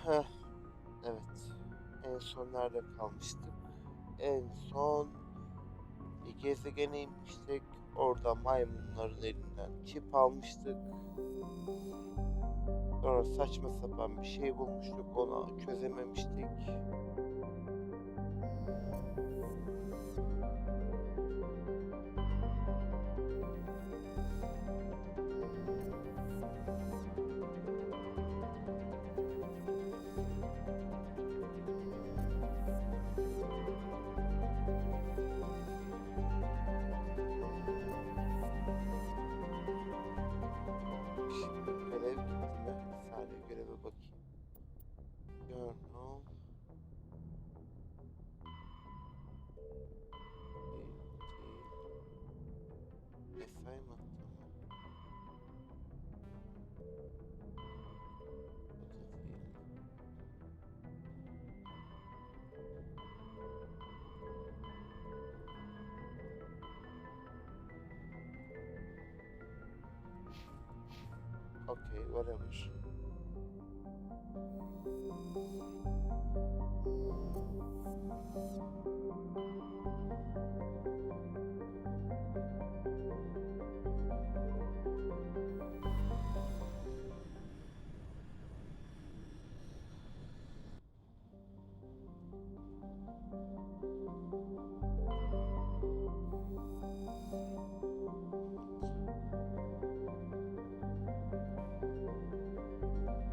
Heh, evet. En son nerede kalmıştık? En son bir gezegene inmiştik. Orada maymunların elinden çip almıştık. Sonra saçma sapan bir şey bulmuştuk. Onu çözememiştik. Şimdi görev gitti mi? Bir saniye göreve bakayım. Journal. Assignment. Okay, whatever.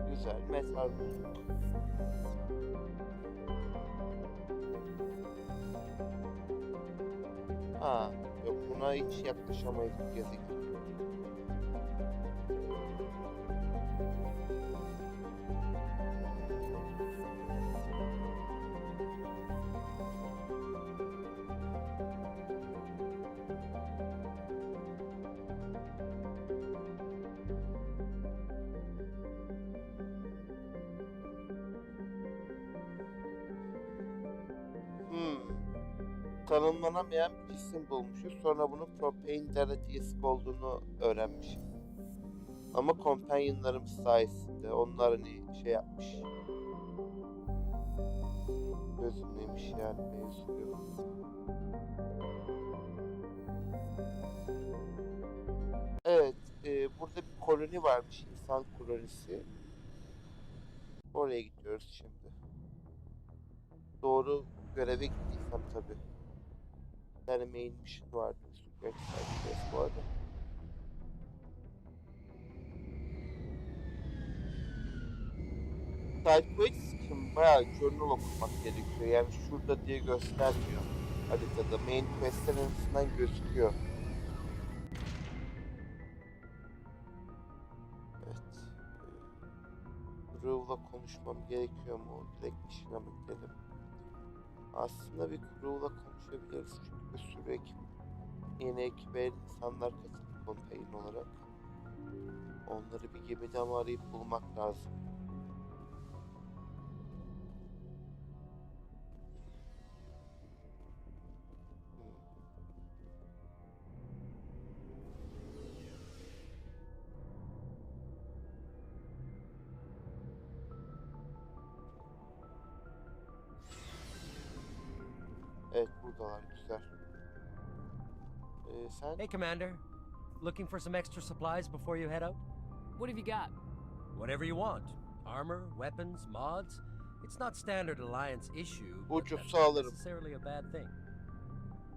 Güzel, metal bulduk. Ha, yok buna hiç yaklaşamayız bu gezegen. Tanımlanamayan bir cisim bulmuşuz. Sonra bunun propane deratiyesk olduğunu öğrenmişiz. Ama companionlarımız sayesinde onlar hani şey yapmış. Gözümlemiş yani mevzuyu. Evet, burada bir koloni varmış, insan kolonisi. Oraya gidiyoruz şimdi. Doğru göreve gittiysem tabii. Bir tane main mission vardı. Süper bu arada. Side quest için bayağı journal okumak gerekiyor. Yani şurada diye göstermiyor haritada. Main quest'lerin arasından gözüküyor. Evet. Crew'la konuşmam gerekiyor mu? Direkt işine mi gidelim? Aslında bir crew'la konuşabiliriz çünkü bir sürü ekip, yeni ekibe insanlar katıldı campaign olarak. Onları bir gemide ama arayıp bulmak lazım. Evet, buradalar, güzel. Sen? Hey, Commander. Looking for some extra supplies before you head out? What have you got? Whatever you want. Armor, weapons, mods. It's not standard Alliance issue, but that's Ucuzsa not alırım. necessarily a bad thing.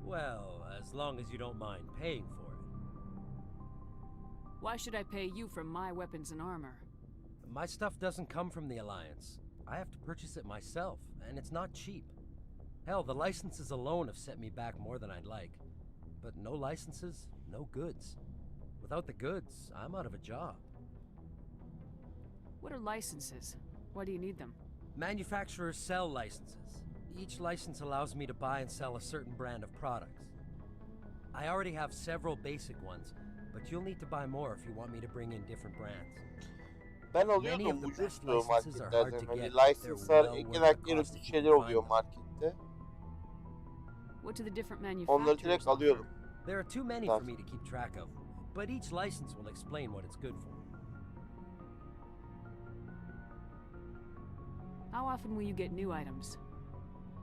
Well, as long as you don't mind paying for it. Why should I pay you for my weapons and armor? My stuff doesn't come from the Alliance. I have to purchase it myself, and it's not cheap. Hell, the licenses alone have set me back more than I'd like. But no licenses, no goods. Without the goods, I'm out of a job. What are licenses? Why do you need them? Manufacturers sell licenses. Each license allows me to buy and sell a certain brand of products. I already have several basic ones, but you'll need to buy more if you want me to bring in different brands. Ben Many of alıyordum the best ucuzdu licenses are hard marketlerden. to Hani get, but they're license'lar well worth genellikle the en cost ucuz if you şeyler can oluyor find them. markette. What do the different Onları manufacturers direkt offer? alıyorum. There are too many for me to keep track of, but each license will explain what it's good for. How often will you get new items?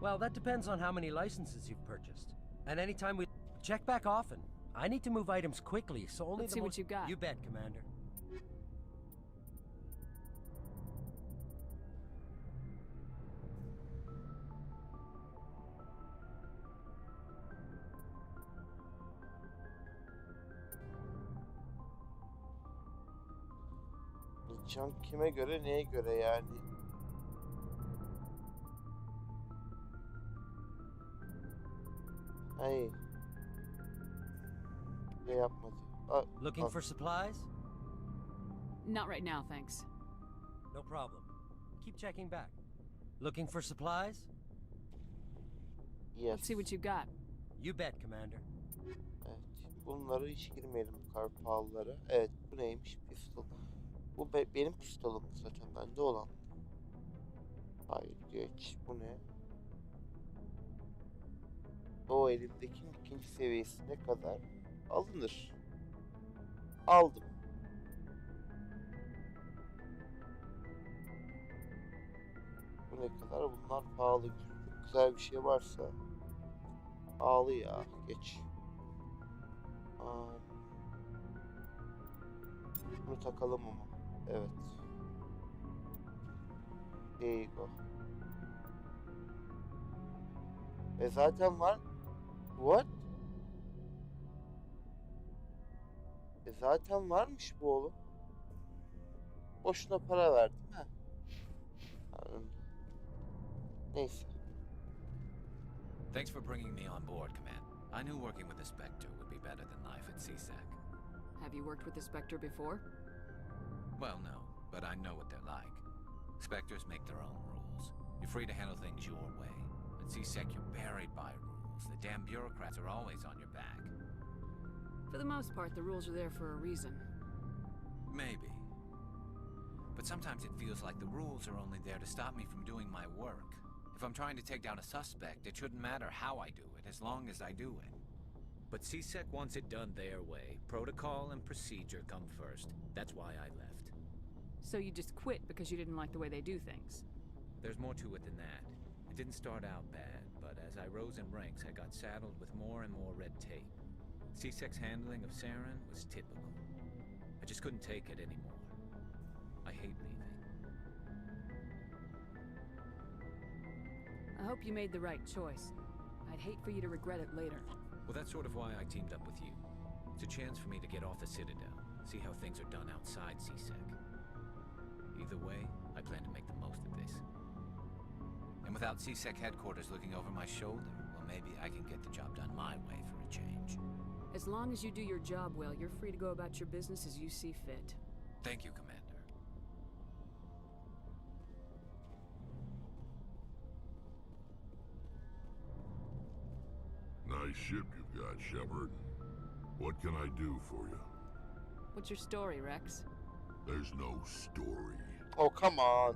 Well, that depends on how many licenses you've purchased. And anytime we check back often. I need to move items quickly, so only Let's the see what most... you got. You bet, Commander. Can kime göre, neye göre yani? Hayır. Ne yapmadı? Looking for supplies? Not right now, thanks. No problem. Keep checking back. Looking for supplies? Yes. Let's see what you got. You bet, Commander. Evet. Bunlara hiç girmeyelim, bu kadar pahalılara. Evet, bu neymiş? Pistol. Bu benim pistolum zaten, bende olan. Hayır, geç. Bu ne? O elimdeki ikinci seviyesine kadar alınır. Aldım. Bu ne kadar? Bunlar pahalı. Güzel bir şey varsa pahalı ya. Geç. Bunu takalım ama. Evet. There you go. Zaten var. What? Zaten varmış bu oğlum. Boşuna para verdim ha. Neyse. Thanks for bringing me on board, Command. I knew working with the Spectre would be better than life at CSEC. Have you worked with the Spectre before? Well, no, but I know what they're like. Spectres make their own rules. You're free to handle things your way. At CSEC, you're buried by rules. The damn bureaucrats are always on your back. For the most part, the rules are there for a reason. Maybe. But sometimes it feels like the rules are only there to stop me from doing my work. If I'm trying to take down a suspect, it shouldn't matter how I do it, as long as I do it. But CSEC wants it done their way. Protocol and procedure come first. That's why I left. So you just quit because you didn't like the way they do things? There's more to it than that. It didn't start out bad, but as I rose in ranks, I got saddled with more and more red tape. CSEC's handling of Saren was typical. I just couldn't take it anymore. I hate leaving. I hope you made the right choice. I'd hate for you to regret it later. Well, that's sort of why I teamed up with you. It's a chance for me to get off the Citadel, see how things are done outside CSEC. Either way, I plan to make the most of this. And without CSEC headquarters looking over my shoulder, well, maybe I can get the job done my way for a change. As long as you do your job well, you're free to go about your business as you see fit. Thank you, Commander. Nice ship you've got, Shepard. What can I do for you? What's your story, Rex? There's no story. Oh, come on.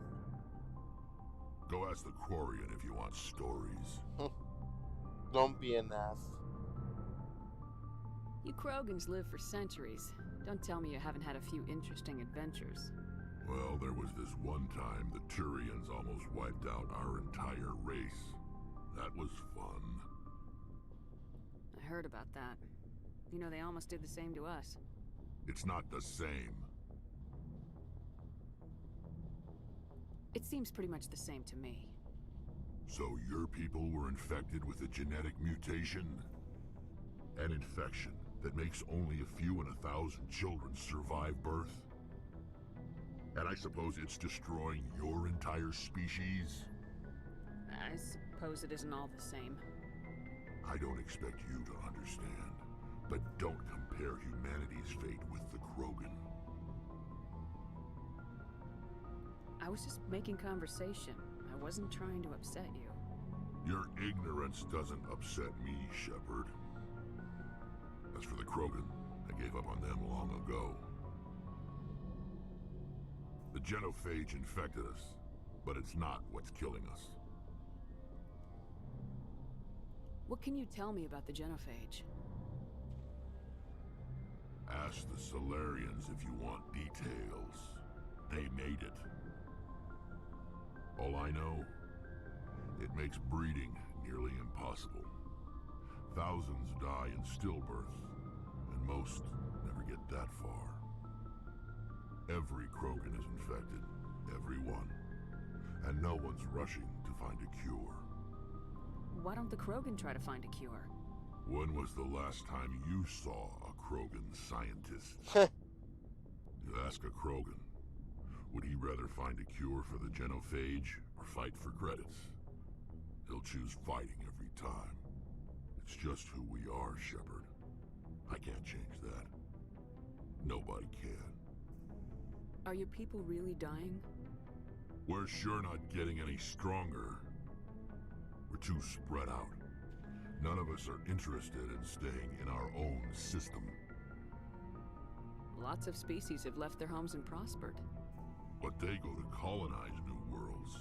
Go ask the Quarian if you want stories. Don't be an ass. You Krogans live for centuries. Don't tell me you haven't had a few interesting adventures. Well, there was this one time the Turians almost wiped out our entire race. That was fun. I heard about that. You know, they almost did the same to us. It's not the same. It seems pretty much the same to me. So your people were infected with a genetic mutation? An infection that makes only a few in 1,000 children survive birth? And I suppose it's destroying your entire species? I suppose it isn't all the same. I don't expect you to understand, but don't compare humanity's fate with the Krogan. I was just making conversation. I wasn't trying to upset you. Your ignorance doesn't upset me, Shepard. As for the Krogan, I gave up on them long ago. The genophage infected us, but it's not what's killing us. What can you tell me about the genophage? Ask the Solarians if you want details. They made it. All I know, it makes breeding nearly impossible. Thousands die in stillbirth, and most never get that far. Every Krogan is infected, every one. And no one's rushing to find a cure. Why don't the Krogan try to find a cure? When was the last time you saw a Krogan scientist? You ask a Krogan, would he rather find a cure for the genophage or fight for credits? He'll choose fighting every time. It's just who we are, Shepard. I can't change that. Nobody can. Are your people really dying? We're sure not getting any stronger. We're too spread out. None of us are interested in staying in our own system. Lots of species have left their homes and prospered. But they go to colonize new worlds.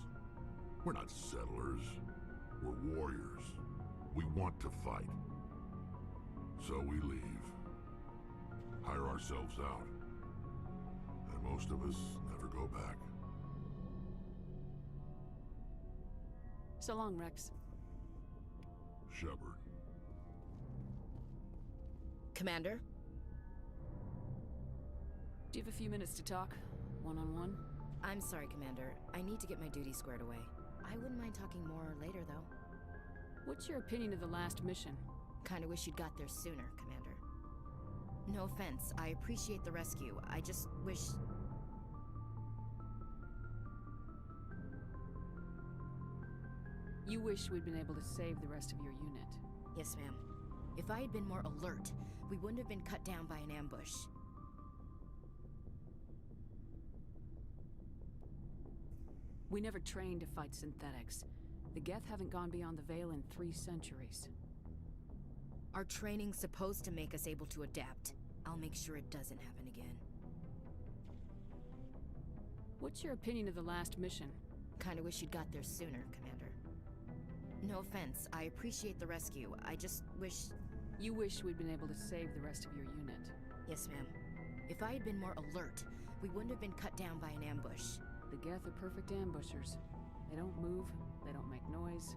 We're not settlers. We're warriors. We want to fight. So we leave. Hire ourselves out. And most of us never go back. So long, Rex. Shepard. Commander? Do you have a few minutes to talk? One-on-one? I'm sorry, Commander. I need to get my duty squared away. I wouldn't mind talking more later, though. What's your opinion of the last mission? Kinda wish you'd got there sooner, Commander. No offense, I appreciate the rescue. I just wish... You wish we'd been able to save the rest of your unit. Yes, ma'am. If I had been more alert, we wouldn't have been cut down by an ambush. We never trained to fight synthetics. The Geth haven't gone beyond the Veil in 3 centuries. Our training's supposed to make us able to adapt. I'll make sure it doesn't happen again. What's your opinion of the last mission? Kinda wish you'd got there sooner, Commander. No offense, I appreciate the rescue. I just wish... You wish we'd been able to save the rest of your unit. Yes, ma'am. If I had been more alert, we wouldn't have been cut down by an ambush. The Geth are perfect ambushers. They don't move, they don't make noise,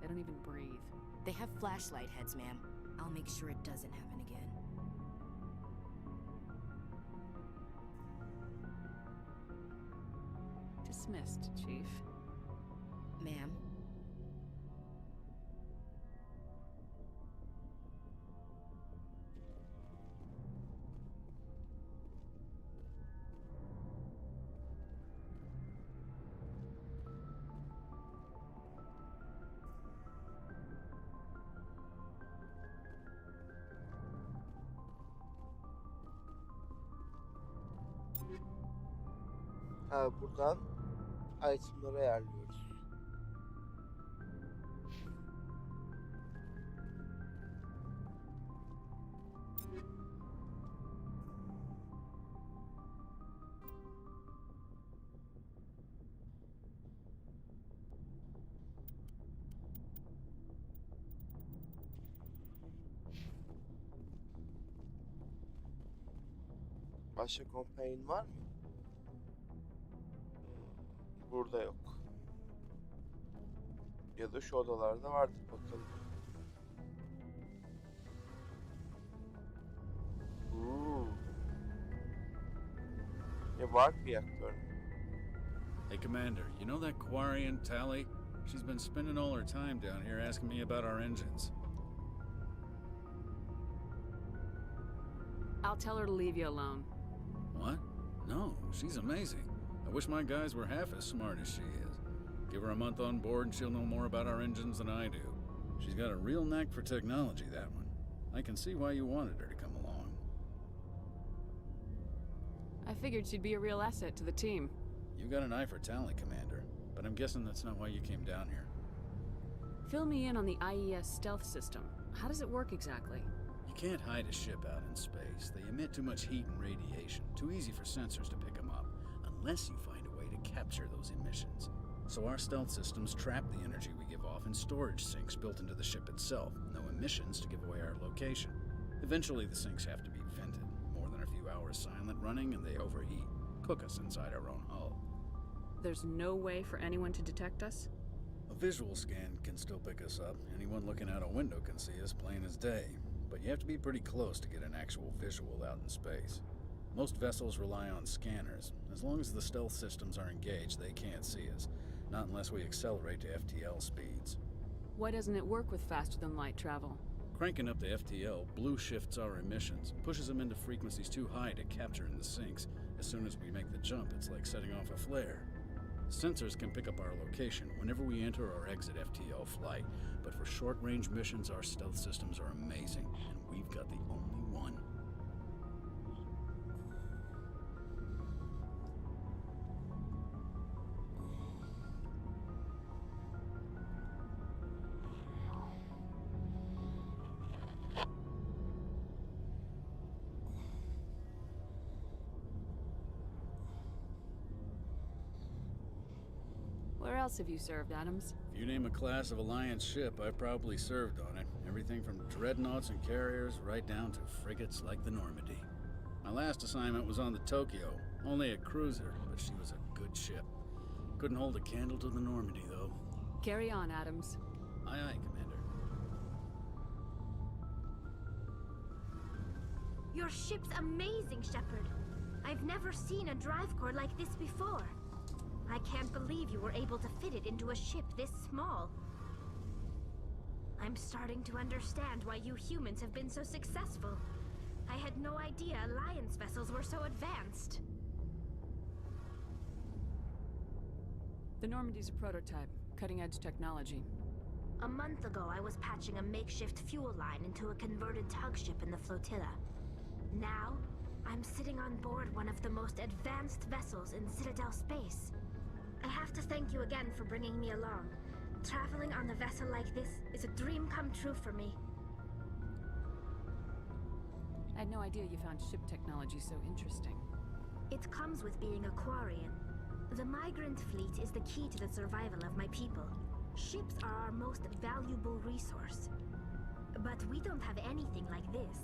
they don't even breathe. They have flashlight heads, ma'am. I'll make sure it doesn't happen again. Dismissed, Chief. Ma'am? Buradan itemları ayarlıyoruz. Başka companion var mı? Burada yok. Ya da şu odalarda vardır, bakalım. Ne var reaktör? Hey, Commander, you know that Quarian, Tally? She's been spending all her time down here asking me about our engines. I'll tell her to leave you alone. What? No, she's amazing. I wish my guys were half as smart as she is. Give her a month on board and she'll know more about our engines than I do. She's got a real knack for technology, that one. I can see why you wanted her to come along. I figured she'd be a real asset to the team. You got an eye for talent, Commander, but I'm guessing that's not why you came down here. Fill me in on the IES stealth system. How does it work exactly? You can't hide a ship out in space. They emit too much heat and radiation. Too easy for sensors to pick them up, unless you find a way to capture those emissions. So our stealth systems trap the energy we give off in storage sinks built into the ship itself. No emissions to give away our location. Eventually the sinks have to be vented. More than a few hours silent running and they overheat. Cook us inside our own hull. there's no way for anyone to detect us? A visual scan can still pick us up. Anyone looking out a window can see us plain as day. But you have to be pretty close to get an actual visual out in space. Most vessels rely on scanners. As long as the stealth systems are engaged, they can't see us. Not unless we accelerate to FTL speeds. Why doesn't it work with faster-than-light travel? Cranking up to FTL blue shifts our emissions, pushes them into frequencies too high to capture in the sinks. As soon as we make the jump, it's like setting off a flare. Sensors can pick up our location whenever we enter or exit FTL flight, but for short-range missions, our stealth systems are amazing, and we've got the only one. Where else have you served, Adams? If you name a class of Alliance ship, I've probably served on it. Everything from dreadnoughts and carriers right down to frigates like the Normandy. My last assignment was on the Tokyo, only a cruiser, but she was a good ship. Couldn't hold a candle to the Normandy, though. Carry on, Adams. Aye, aye, Commander. Your ship's amazing, Shepard. I've never seen a drive core like this before. I can't believe you were able to fit it into a ship this small. I'm starting to understand why you humans have been so successful. I had no idea Alliance vessels were so advanced. The Normandy's a prototype, cutting-edge technology. A month ago, I was patching a makeshift fuel line into a converted tug ship in the flotilla. Now, I'm sitting on board one of the most advanced vessels in Citadel space. I have to thank you again for bringing me along. Traveling on a vessel like this is a dream come true for me. I had no idea you found ship technology so interesting. It comes with being a Quarian. The migrant fleet is the key to the survival of my people. Ships are our most valuable resource. But we don't have anything like this.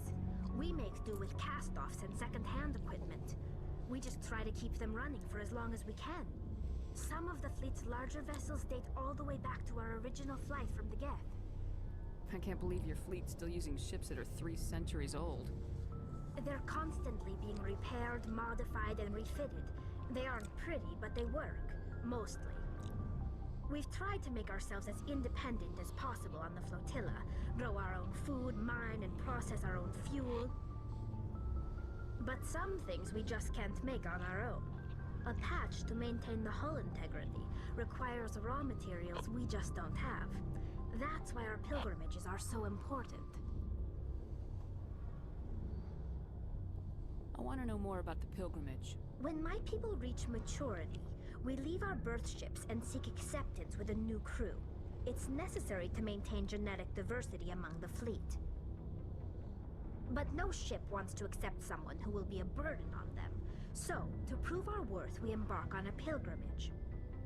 We make do with cast-offs and second-hand equipment. We just try to keep them running for as long as we can. Some of the fleet's larger vessels date all the way back to our original flight from the Geth. I can't believe your fleet's still using ships that are 3 centuries old. They're constantly being repaired, modified, and refitted. They aren't pretty, but they work. Mostly. We've tried to make ourselves as independent as possible on the flotilla. Grow our own food, mine, and process our own fuel. But some things we just can't make on our own. A patch to maintain the hull integrity requires raw materials we just don't have. That's why our pilgrimages are so important. I want to know more about the pilgrimage. When my people reach maturity, we leave our birth ships and seek acceptance with a new crew. It's necessary to maintain genetic diversity among the fleet. But no ship wants to accept someone who will be a burden on them. So, to prove our worth, we embark on a pilgrimage.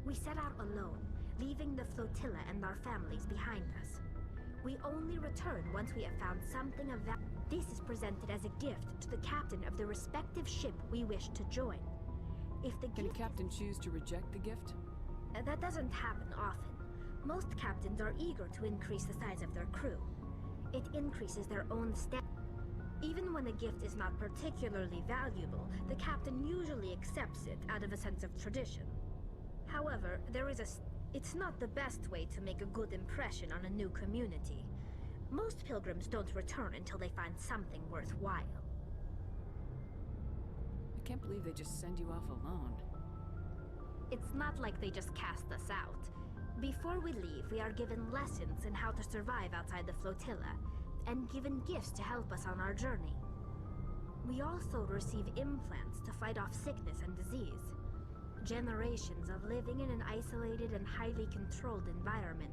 We set out alone, leaving the flotilla and our families behind us. We only return once we have found something of value. This is presented as a gift to the captain of the respective ship we wish to join. If the Can a gift captain choose to reject the gift? that doesn't happen often. Most captains are eager to increase the size of their crew. It increases their own standard. Even when a gift is not particularly valuable, the captain usually accepts it out of a sense of tradition. However, it's not the best way to make a good impression on a new community. Most pilgrims don't return until they find something worthwhile. I can't believe they just send you off alone. It's not like they just cast us out. Before we leave, we are given lessons in how to survive outside the flotilla, and given gifts to help us on our journey. We also receive implants to fight off sickness and disease. Generations of living in an isolated and highly controlled environment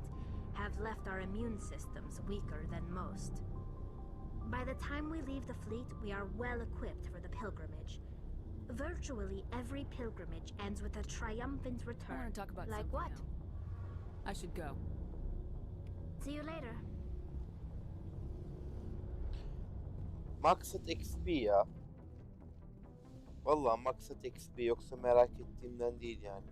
have left our immune systems weaker than most. By the time we leave the fleet, we are well equipped for the pilgrimage. Virtually every pilgrimage ends with a triumphant I return. want to talk about like something what? now. I should go. See you later. Maksat XP ya. Vallahi maksat XP, yoksa merak ettiğimden değil yani.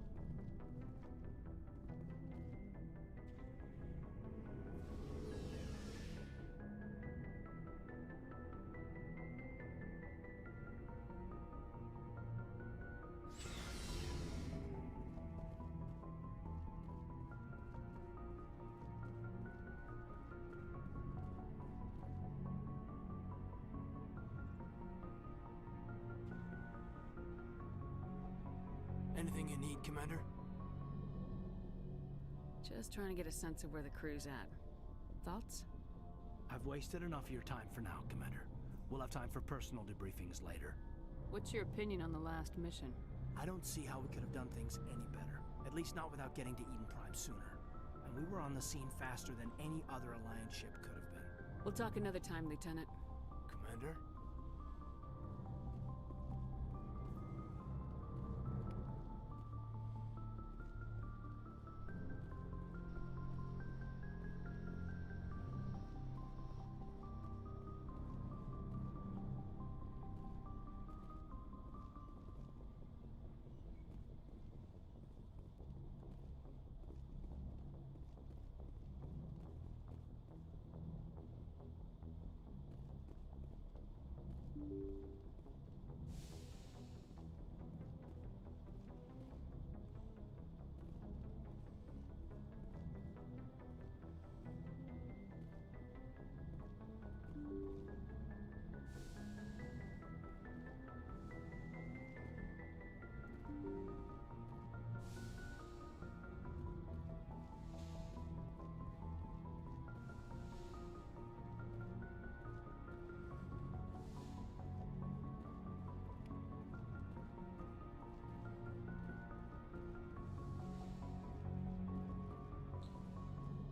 Anything you need, Commander? Just trying to get a sense of where the crew's at. Thoughts? I've wasted enough of your time for now, Commander. We'll have time for personal debriefings later. What's your opinion on the last mission? I don't see how we could have done things any better. At least not without getting to Eden Prime sooner. And we were on the scene faster than any other Alliance ship could have been. We'll talk another time, Lieutenant. Commander?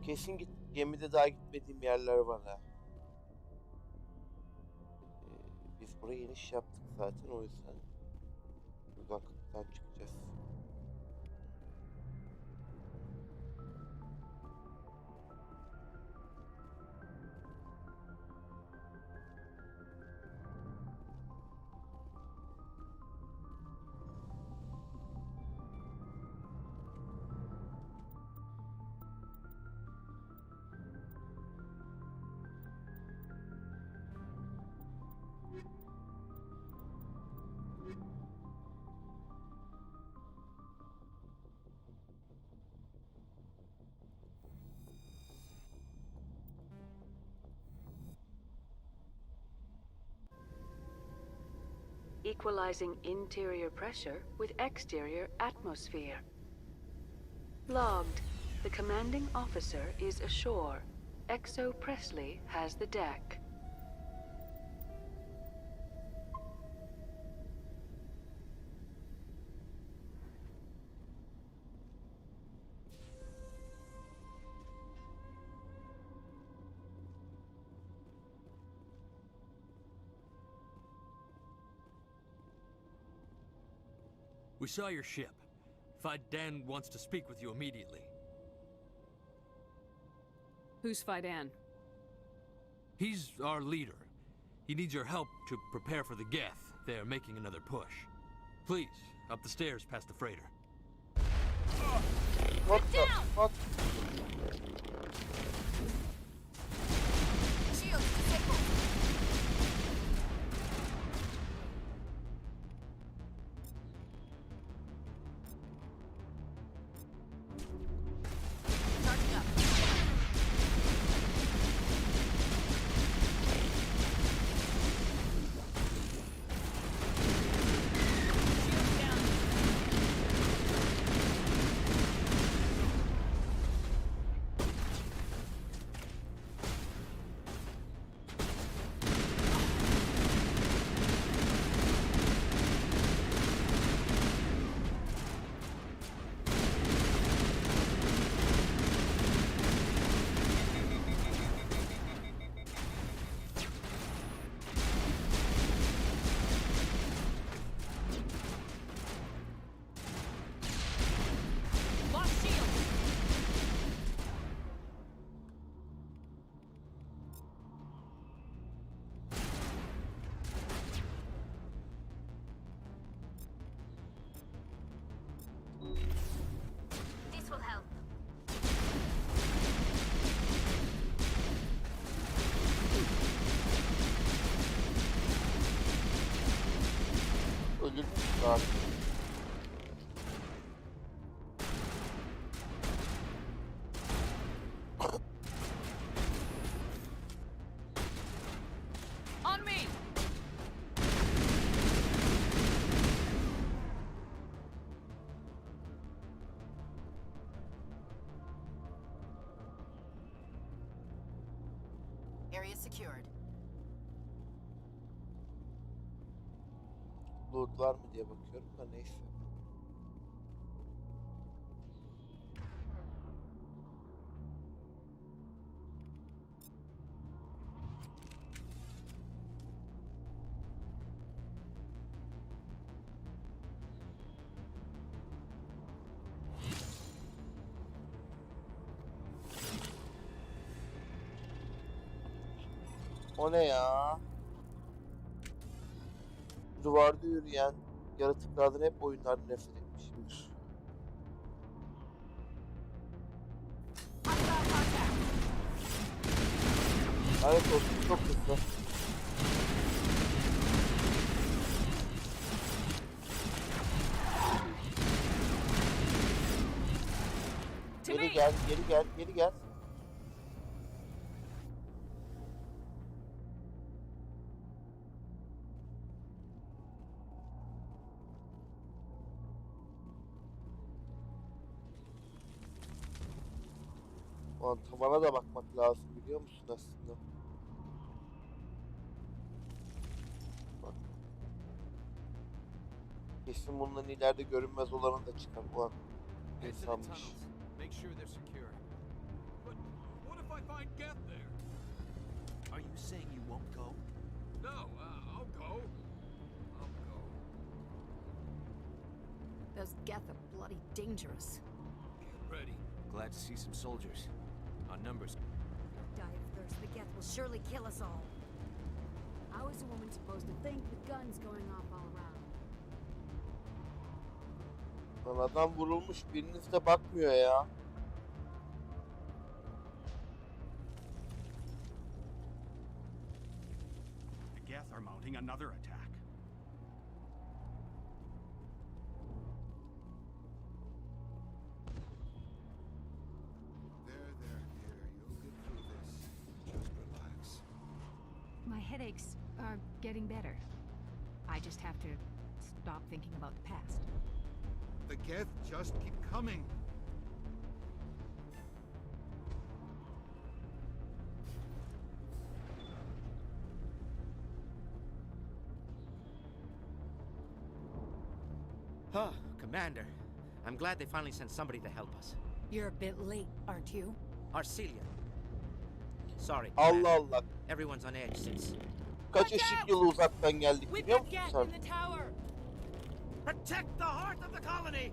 Kesin gemide daha gitmediğim yerler var ha. Biz buraya iniş yaptık zaten, o yüzden buradan kapıdan çıkacağız. Equalizing interior pressure with exterior atmosphere. Logged. The commanding officer is ashore. Exo Presley has the deck. We saw your ship. Dan wants to speak with you immediately. Who's Fidan? He's our leader. He needs your help to prepare for the Geth. They're making another push. Please, up the stairs past the freighter. What the fuck? Shield disabled. Charging up. Shield down. Lost shield. This will help. Ölür müsün abi? On me. area secured. Loot var mı diye bakıyorum da neyse. O ne ya? Duvarda yürüyen yaratıklardan hep oyunlarda nefret etmişimdir. Lanet olsun, çok hızlı. Geri gel, geri gel, geri gel. Ulan tavana da bakmak lazım, biliyor musun aslında? Bak. Kesin bundan ileride görünmez olanı da çıkar. Ulan insanmış. Make sure they're secure. But what if I find Geth there? Are you saying you won't go? No, I'll go. I'll go. Those Geth are bloody dangerous. Get ready. Glad to see some soldiers. Our numbers. Die of thirst. The Geth will surely kill us all. How is a woman supposed to think with guns going off all around? Lan adam vurulmuş, biriniz de bakmıyor ya. The Geth are mounting another attack. There, dear. You'll get through this. Just relax. My headaches are getting better. I just have to stop thinking about the past. The Geth just keep coming. Huh, Commander. I'm glad they finally sent somebody to help us. You're a bit late, aren't you? Arcelia. Sorry. Allah Commander. Allah. Everyone's on edge since. Kaç ışık yılı uzaktan geldik biliyor musun sen? Protect the heart of the colony!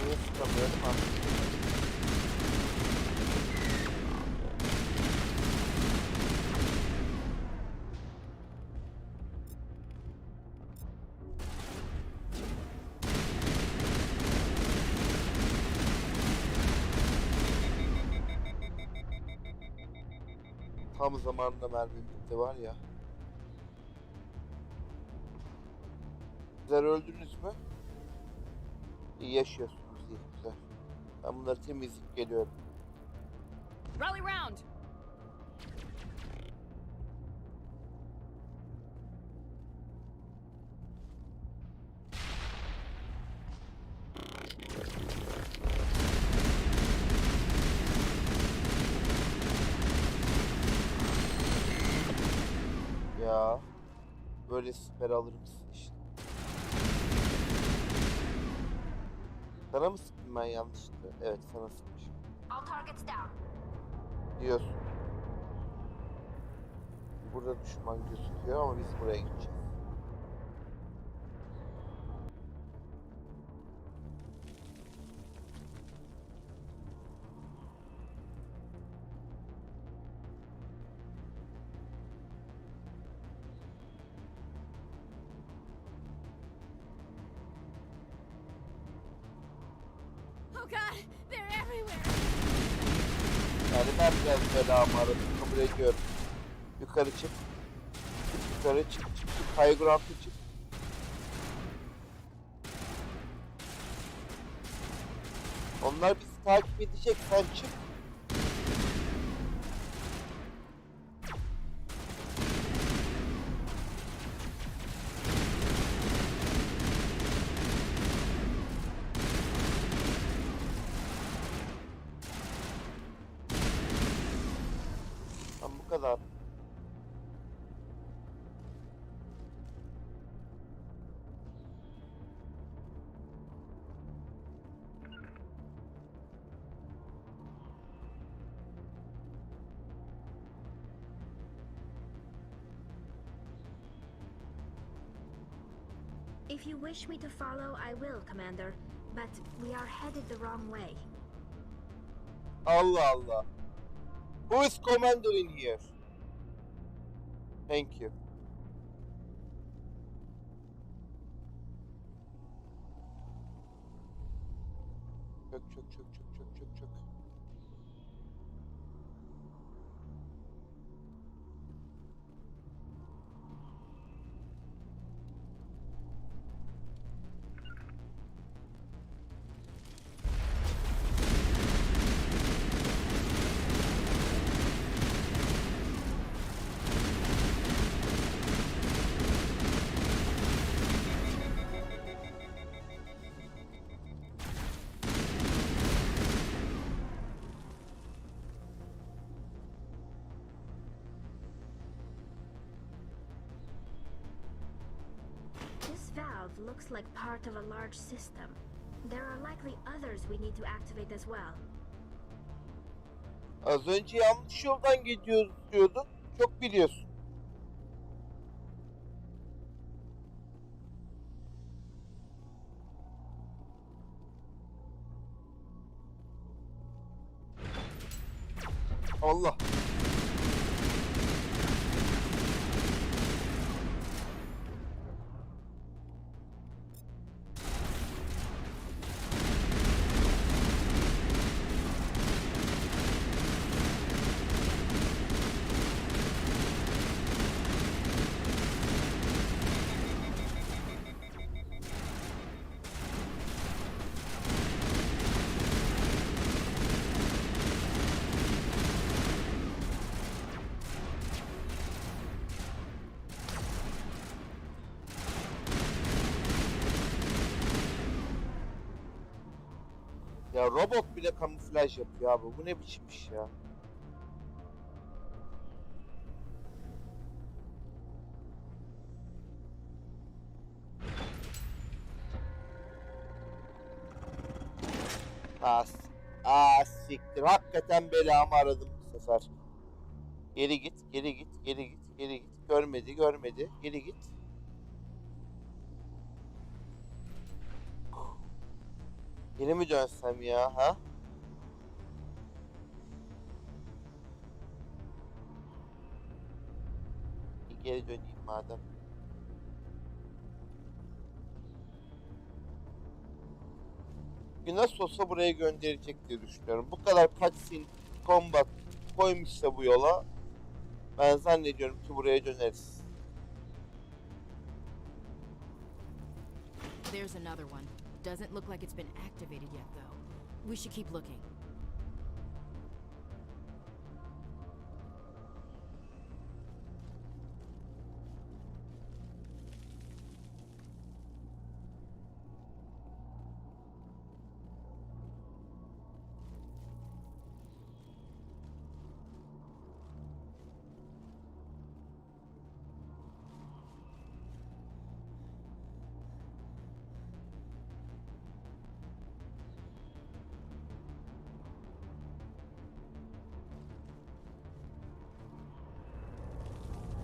Niye tutamıyorum artık? Tam zamanında mermi bitti var ya. Sizler öldünüz mü? İyi yaşıyorsunuz, iyi, güzel. Ben bunları temizleyip geliyorum. Rally round! Ya böyle siper alır mısın işte? Sana mı sıktım ben yanlışlıkla? Evet, sana sıkmışım. All targets down. Diyorsun. Burada düşman gözüküyor ama biz buraya gideceğiz. Oh God, they're everywhere. Yani ben biraz belamı aradım, kabul ediyorum. Yukarı çık. Yukarı çık çık çık. High ground'a çık. Onlar bizi takip edecek. Sen çık. Bu kadar. If you wish me to follow, I will, Commander. But we are headed the wrong way. Allah Allah. Who is commander in here? Thank you. Çök çök çök çök çök çök çök. This valve looks like part of a large system. There are likely others we need to activate as well. Az önce yanlış yoldan gidiyoruz diyordun. Çok biliyorsun. Allah. Ya robot bile kamuflaj yapıyor abi. Bu ne biçim iş ya? Siktir. Hakikaten belamı aradım bu sefer. Geri git, geri git, geri git, geri git. Görmedi, görmedi. Geri git. Geri mi dönsem ya, ha? Bir geri döneyim madem. Nasıl olsa buraya gönderecek diye düşünüyorum. Bu kadar cutscene, combat koymuşsa bu yola, ben zannediyorum ki buraya döneriz. There's another one. Doesn't look like it's been activated yet, though. We should keep looking.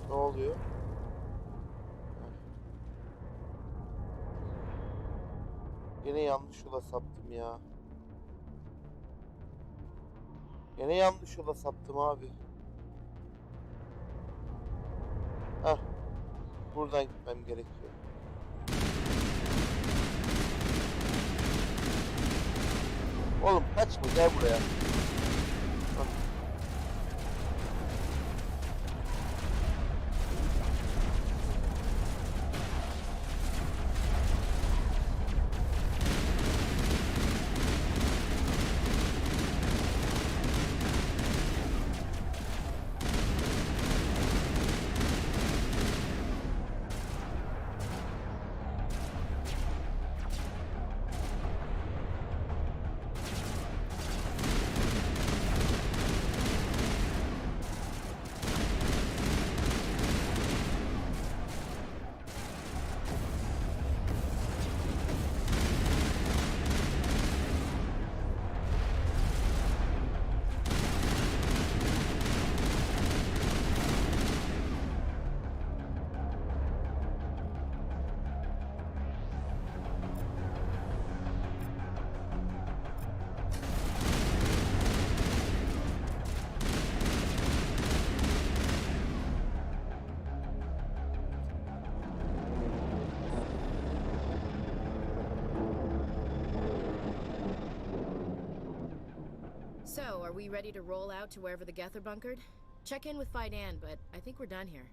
Ne oluyor? Yine yanlış yola saptım ya. Yine yanlış yola saptım abi. Hah. Buradan gitmem gerekiyor. Oğlum kaçma, gel buraya. Hah. So, are we ready to roll out to wherever the Geth are bunkered? Check in with Fidan, but I think we're done here.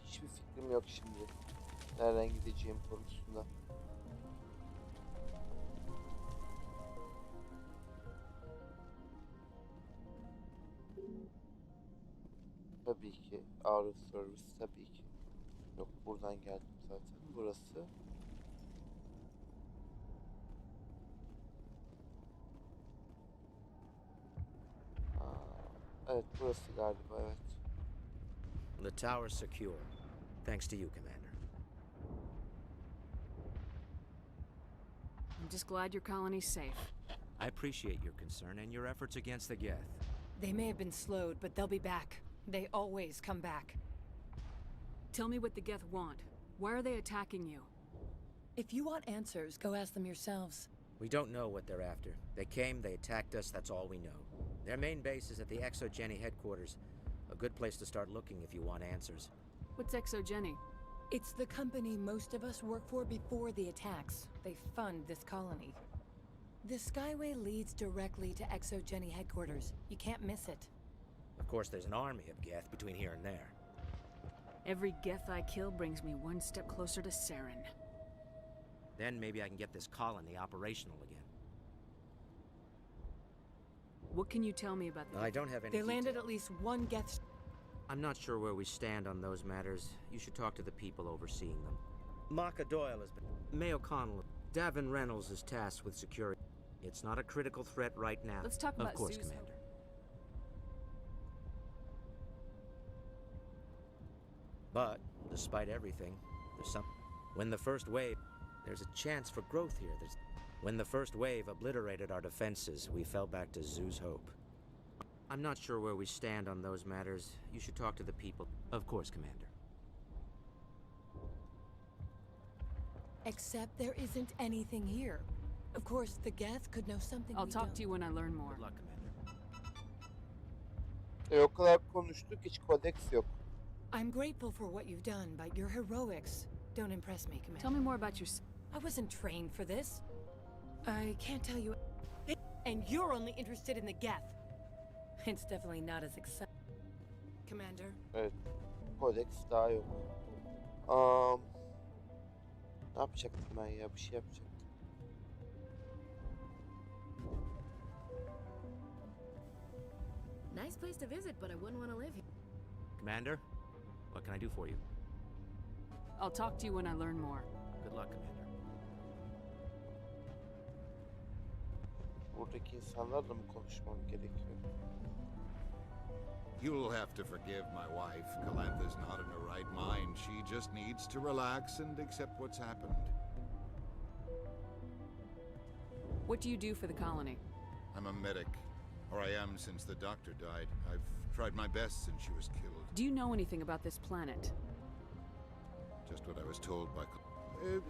Hiçbir fikrim yok şimdi. Nereden gideceğim konusunda. Tabii ki. Out of service tabii ki. Yok, buradan geldim zaten. Burası. Evet, burası galiba, evet. The tower's secure. Thanks to you, Commander. I'm just glad your colony's safe. I appreciate your concern and your efforts against the Geth. They may have been slowed, but they'll be back. They always come back. Tell me what the Geth want. Why are they attacking you? If you want answers, go ask them yourselves. We don't know what they're after. They came, they attacked us, that's all we know. Their main base is at the ExoGeni headquarters. A good place to start looking if you want answers. What's ExoGeni? It's the company most of us work for before the attacks. They fund this colony. The Skyway leads directly to ExoGeni headquarters. You can't miss it. Of course, there's an army of Geth between here and there. Every Geth I kill brings me one step closer to Saren. Then maybe I can get this colony operational again. What can you tell me about them? I don't have any They landed detail. at least one Geth. I'm not sure where we stand on those matters. You should talk to the people overseeing them. Maka Doyle has been... May O'Connell... Davin Reynolds is tasked with security. It's not a critical threat right now. Let's talk about Of course, Zeus. Commander. But, despite everything, there's some... When the first wave... There's a chance for growth here. When the first wave obliterated our defenses, we fell back to Zoo's hope. I'm not sure where we stand on those matters. You should talk to the people. Of course, Commander. Except there isn't anything here. Of course, the Geth could know something I'll we talk don't. to you when I learn more. Good luck, Commander. O kadar konuştuk, hiç kodeks yok. I'm grateful for what you've done, but your heroics don't impress me, Commander. Tell me more about your... I wasn't trained for this. I can't tell you... And you're only interested in the Geth. It's definitely not as exciting. Commander? Evet. Kodeks daha yok. Ne yapacaktım ben ya? Bir şey yapacaktım. Nice place to visit, but I wouldn't want to live here. Commander, what can I do for you? I'll talk to you when I learn more. Good luck, Commander. Buradaki insanlarla mı konuşmam gerekiyor? You'll have to forgive my wife. Calantha's not in her right mind. She just needs to relax and accept what's happened. What do you do for the colony? I'm a medic. Or I am since the doctor died. I've tried my best since she was killed. Do you know anything about this planet? Just what I was told by...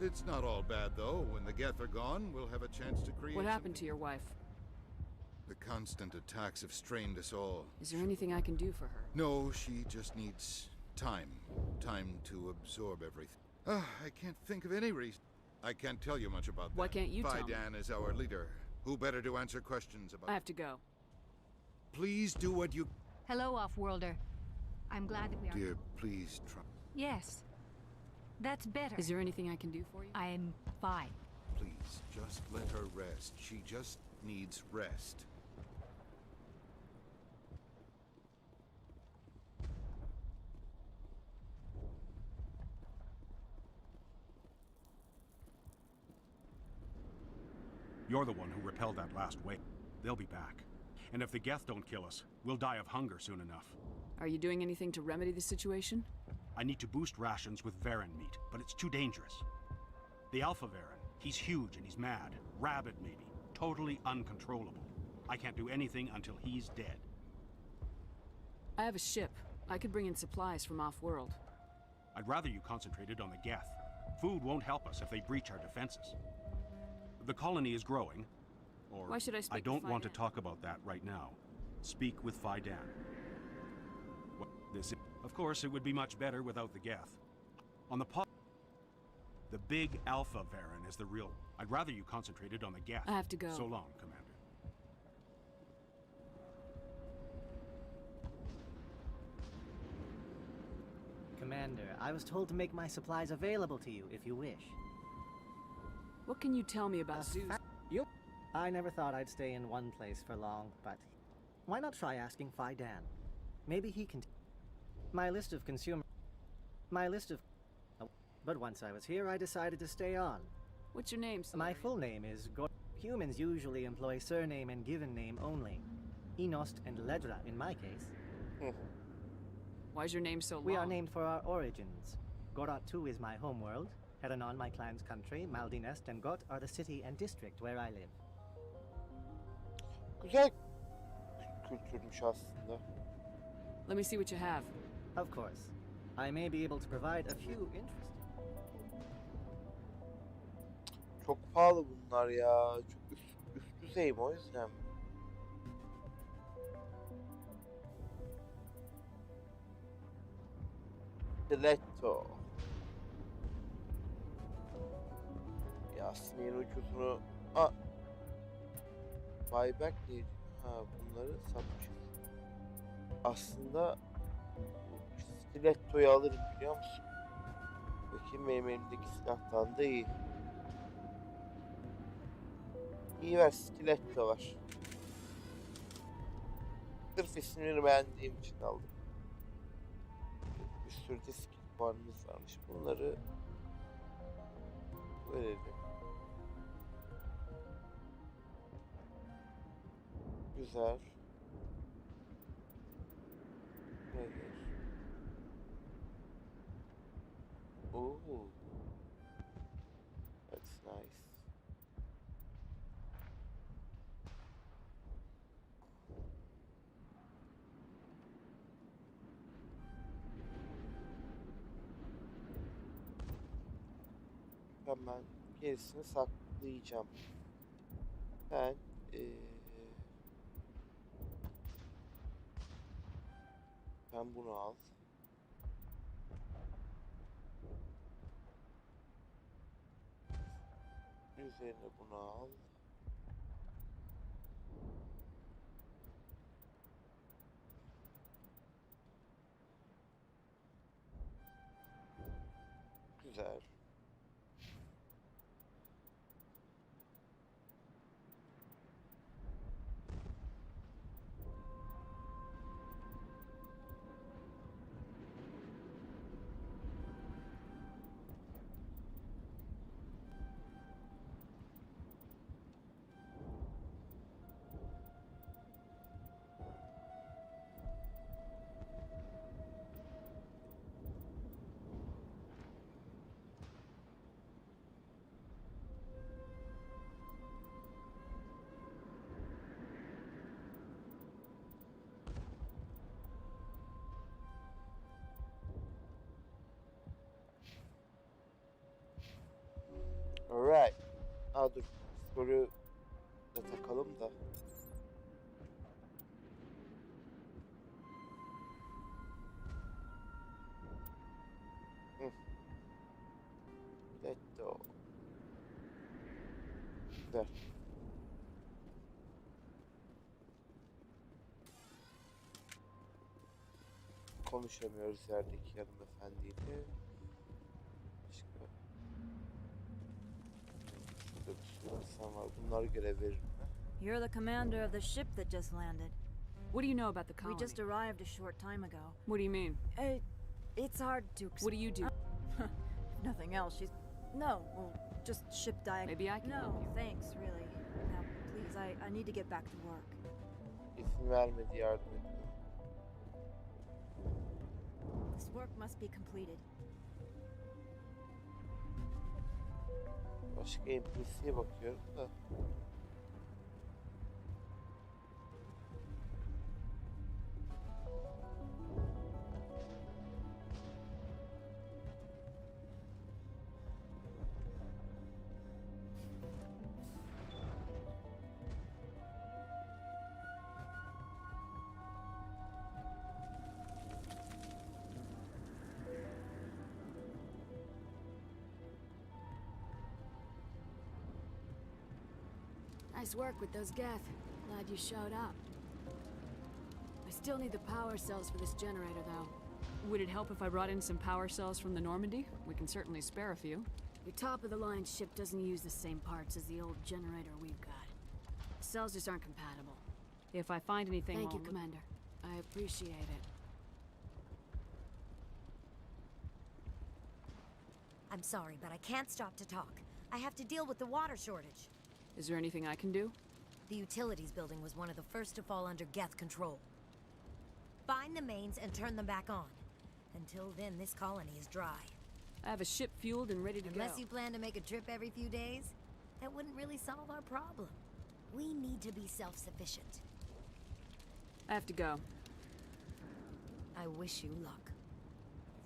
It's not all bad, though. When the Geth are gone, we'll have a chance to create... What happened to your wife? The constant attacks have strained us all. Is there anything I can do for her? No, she just needs time. Time to absorb everything. I can't think of any reason. I can't tell you much about that. Why can't you tell me? Fidan is our leader. Who better to answer questions about... I have to go. Please do what you... Hello, Off-Worlder. I'm glad that we are... Dear, please try... Yes. That's better. Is there anything I can do for you? I'm fine. Please, just let her rest. She just needs rest. You're the one who repelled that last wave. They'll be back. And if the Geth don't kill us, we'll die of hunger soon enough. Are you doing anything to remedy the situation? I need to boost rations with Varen meat, but it's too dangerous. The Alpha Varen, he's huge and he's mad. Rabid, maybe. Totally uncontrollable. I can't do anything until he's dead. I have a ship. I could bring in supplies from off-world. I'd rather you concentrated on the Geth. Food won't help us if they breach our defenses. The colony is growing, or Why should I speak I don't with want to Faidan? talk about that right now. Speak with Faidan. Well, of course, it would be much better without the Geth. On the big Alpha Varen is the real. I'd rather you concentrated on the Geth. I have to go. So long, Commander. Commander, I was told to make my supplies available to you if you wish. What can you tell me about zoos? I never thought I'd stay in one place for long, but why not try asking Faidan? Maybe he can. My list of oh, but once I was here, I decided to stay on. What's your name, My full name is Humans usually employ surname and given name only. Enost and Ledra in my case. Why's your name so long? We are named for our origins. Gorat 2 is my homeworld. Heranon, my clan's country. Maldinest and Got are the city and district where I live. Güzel kültürmüş aslında. Let me see what you have. Of course. I may be able to provide a few interesting. Çok pahalı bunlar ya. Çok üst düzeyim o yüzden. Stiletto. Yasmin ucuzunu... Buyback değil. Bunları satmışız. Aslında stilettoyu alırım biliyor musun? Bakayım benim elimdeki silahtan da iyi. İyi ver, stiletto var. Sırf ismini beğendiğim için aldım. Bir sürü de skill puanımız varmış. Bunları verelim. Güzel. Nedir? Ooh. That's nice. Ben gerisini saklayacağım. Ben bunu al. Üzerine bunu al. Güzel. Alright. Dur. Skoru da takalım da. Letto. Güzel. Konuşamıyoruz yerdeki hanımefendiyle. insan var. Bunlar görev verir mi? You're the commander of the ship that just landed. What do you know about the colony? We just arrived a short time ago. What do you mean? It's hard to What do you do? Nothing else. No, well, just ship diag... Maybe I can No, help you. thanks, really. Now, please, I need to get back to work. İsim vermedi, yardım ediyor. This work must be completed. Başka NPC'ye bakıyorum da. Nice work with those Geth. Glad you showed up. I still need the power cells for this generator, though. Would it help if I brought in some power cells from the Normandy? We can certainly spare a few. Your top-of-the-line ship doesn't use the same parts as the old generator we've got. The cells just aren't compatible. If I find anything... Thank you, Commander. I appreciate it. I'm sorry, but I can't stop to talk. I have to deal with the water shortage. Is there anything I can do? The utilities building was one of the first to fall under Geth control. Find the mains and turn them back on. Until then, this colony is dry. I have a ship fueled and ready to go. Unless you plan to make a trip every few days, that wouldn't really solve our problem. We need to be self-sufficient. I have to go. I wish you luck.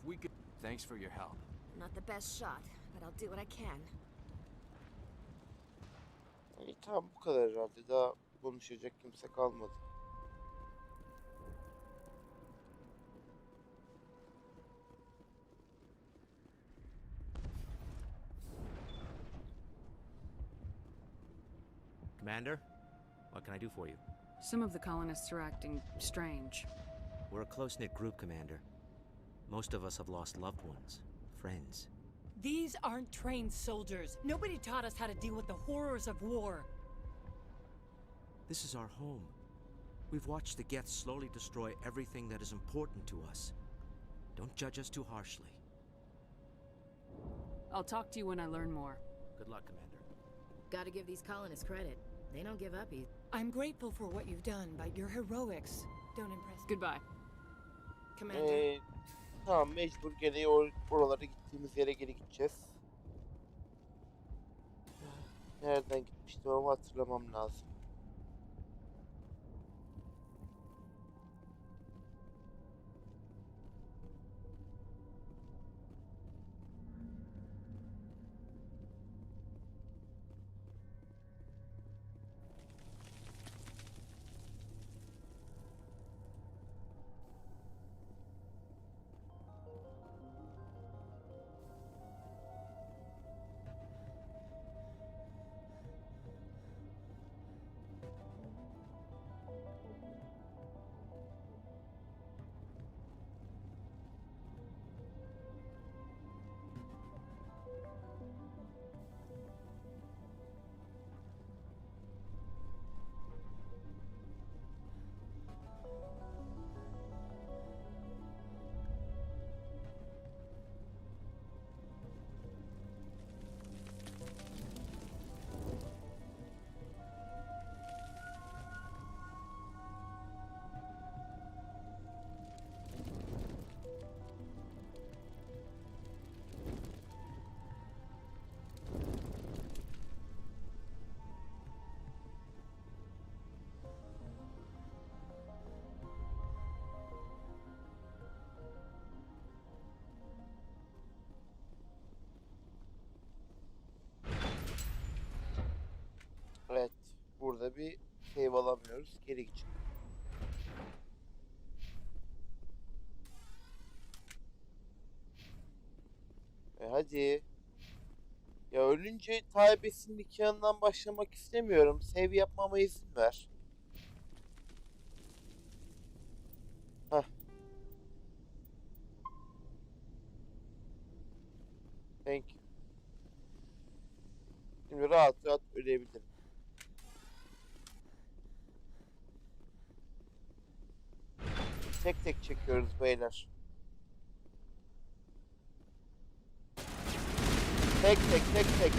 If we could... Thanks for your help. Not the best shot, but I'll do what I can. İyi, tamam, bu kadar herhalde. Daha konuşacak kimse kalmadı. Commander, what can I do for you? Some of the colonists are acting strange. We're a close-knit group, Commander. Most of us have lost loved ones, friends. These aren't trained soldiers. Nobody taught us how to deal with the horrors of war. This is our home. We've watched the Geth slowly destroy everything that is important to us. Don't judge us too harshly. I'll talk to you when I learn more. Good luck, Commander. Gotta give these colonists credit. They don't give up easy. I'm grateful for what you've done, but your heroics don't impress me. Goodbye. Commander. Tamam, mecbur gene oralara gittiğimiz yere geri gideceğiz. Nereden gitmiştim ama hatırlamam lazım. Evet, burada bir save alamıyoruz. Geri gideceğiz. Hadi. Ya ölünce Taibes'in nikahından başlamak istemiyorum. Save yapmama izin ver. Heh. Thank you. Şimdi rahat rahat ölebilirim. Tek tek çekiyoruz beyler. Tek tek tek tek.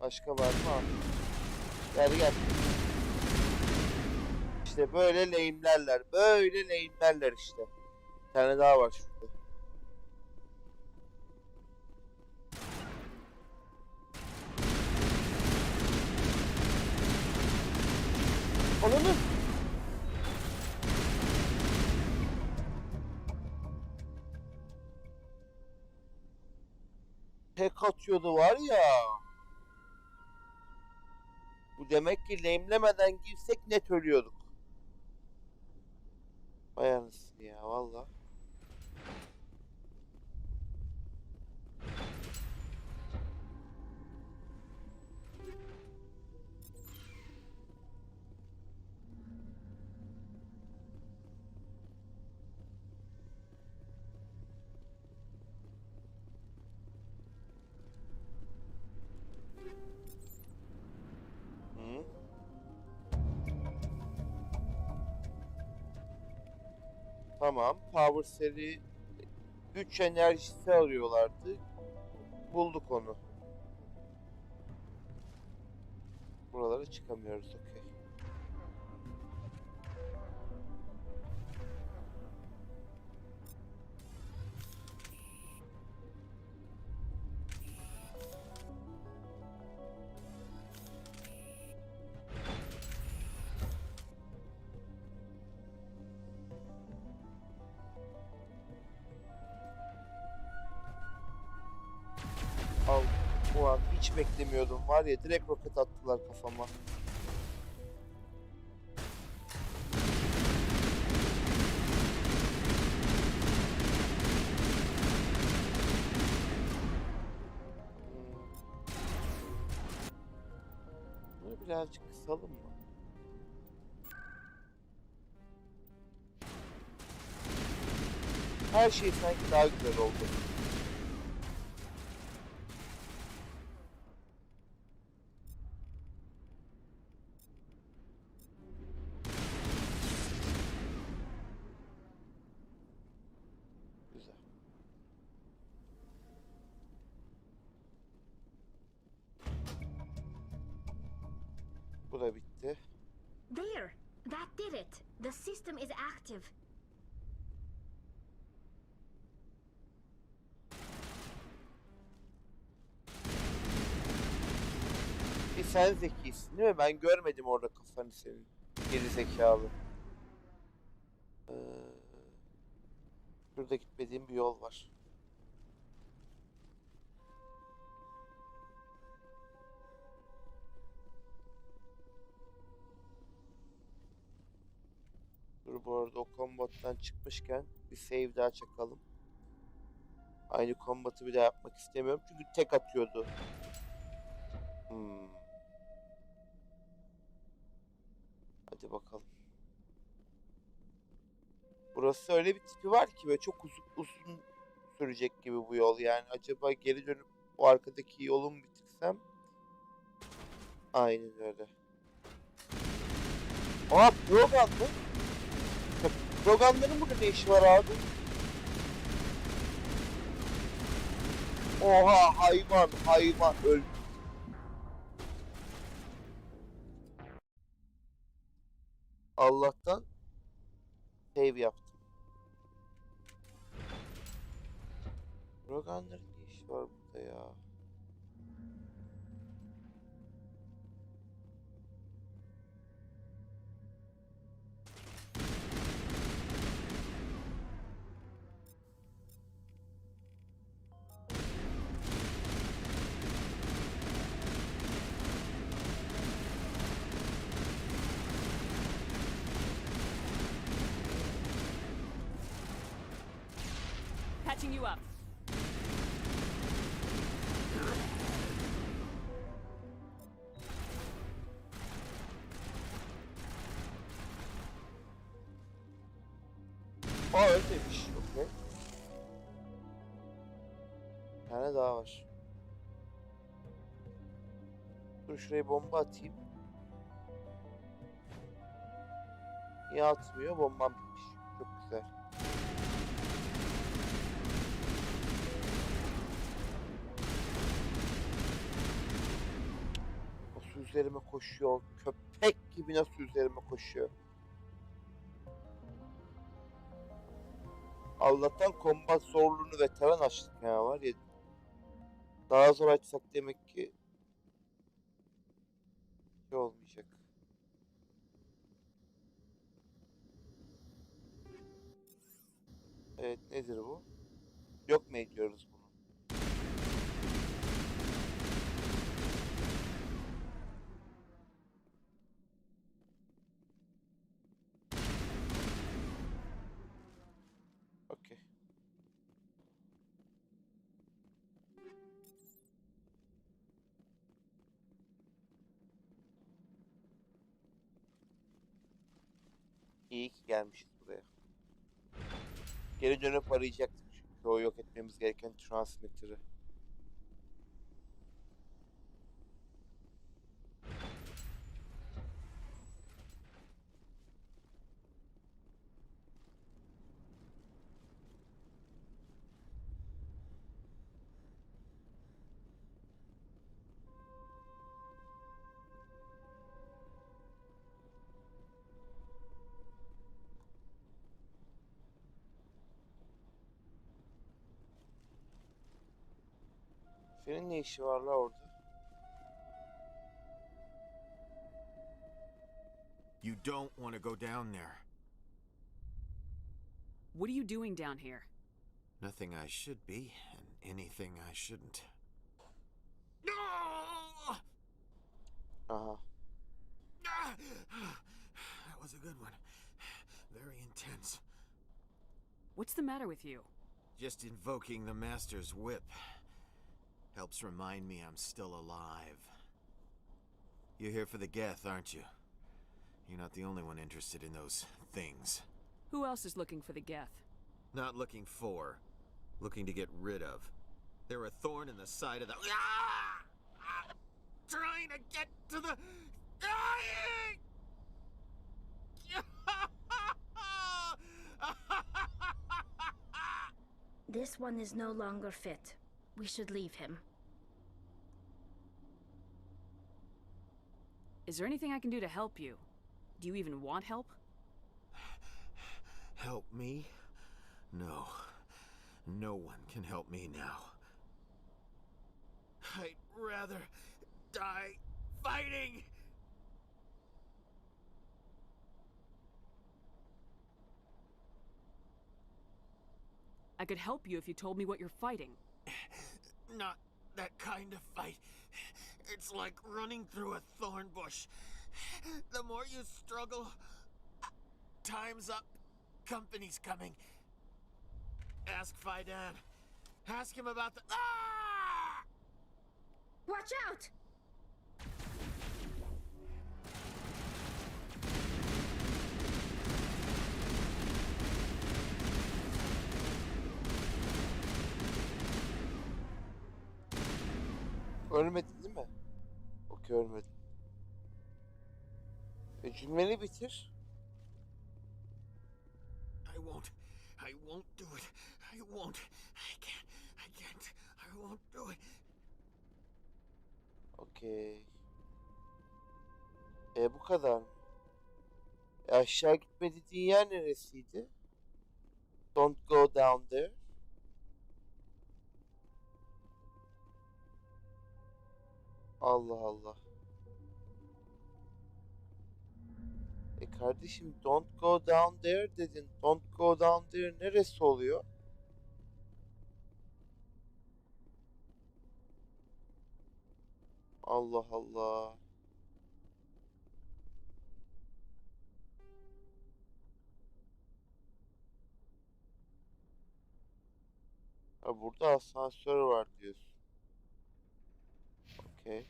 Başka var mı abi? Gel gel. İşte böyle lehimlerler. Böyle lehimlerler işte. Bir tane daha var şurada. Ananı. Tek atıyordu var ya. Bu demek ki lehimlemeden girsek net ölüyorduk. Vay anasını ya valla. Hı? Tamam. Power seri 3 enerjisi arıyorlardı. Bulduk onu. Buralara çıkamıyoruz. Okey. Al. Bu an hiç beklemiyordum var ya, direkt roket attılar kafama. Bunu birazcık kısalım mı? Her şey sanki daha güzel oldu. Güzel. Bu da bitti. There! That did it! The system is active. Sen zekisin değil mi? Ben görmedim orada kafanı senin. Geri zekalı. Şurada gitmediğim bir yol var. Dur bu arada o combat'tan çıkmışken bir save daha çakalım. Aynı combat'ı bir daha yapmak istemiyorum çünkü tek atıyordu. Hadi bakalım. Burası öyle bir tipi var ki böyle çok uzun sürecek gibi bu yol yani. Acaba geri dönüp o arkadaki yolu mu bitirsem? Aynen öyle. Aa, Brogan mı? Broganların burada ne işi var abi? Oha, hayvan öldü. Allah'tan save yaptım. Broganların ne işi var burada ya? patching you up. Aa öyleymiş. Okey. Bir tane daha var. Dur şuraya bomba atayım. Niye atmıyor? Bombam bitmiş. Çok güzel. Nasıl üzerime koşuyor? Köpek gibi nasıl üzerime koşuyor? Allah'tan kombat zorluğunu veteran açtık ya var ya. Daha zor açsak demek ki şey olmayacak. Evet nedir bu? Yok mu ediyoruz bunu? Okey. İyi ki gelmişiz buraya. Geri dönüp arayacaktık çünkü o yok etmemiz gereken transmitter'ı. Senin ne işi var la orada? You don't want to go down there. What are you doing down here? Nothing I should be, and anything I shouldn't. Aha. That was a good one. Very intense. What's the matter with you? Just invoking the Master's whip helps remind me I'm still alive. You're here for the Geth, aren't you? You're not the only one interested in those things. Who else is looking for the Geth? Not looking for, looking to get rid of. They're a thorn in the side of the... Trying to get to the... This one is no longer fit. We should leave him. Is there anything I can do to help you? Do you even want help? Help me? No. No one can help me now. I'd rather die fighting! I could help you if you told me what you're fighting. Not that kind of fight. It's like running through a thorn bush. The more you struggle, time's up. Company's coming. Ask Fidan. Ask him about the... Watch out! Ölmedin değil mi? Okey ölmedim. Cümleni bitir. I won't do it. I won't. I can't. I won't do it. Okey. Bu kadar mı? Aşağı gitme dediğin yer neresiydi? Don't go down there. Allah Allah. Kardeşim don't go down there dedin. Don't go down there neresi oluyor? Allah Allah. Ha, burada asansör var diyorsun. Okey.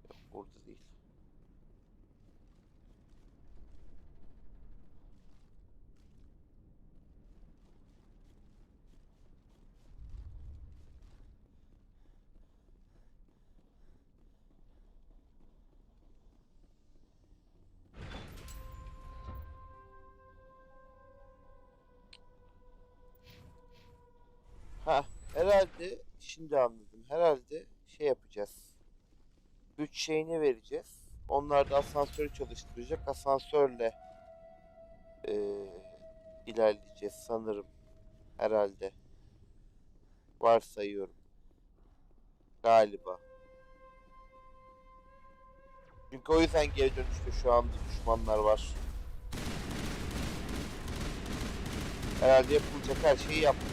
Yok, burada değil. Ha, herhalde şimdi anladım. Herhalde şey yapacağız. Güç şeyini vereceğiz. Onlar da asansörü çalıştıracak. Asansörle ilerleyeceğiz sanırım. Herhalde. Varsayıyorum. Galiba. Çünkü o yüzden geri dönüşte şu anda düşmanlar var. Herhalde yapılacak her şeyi yaptık.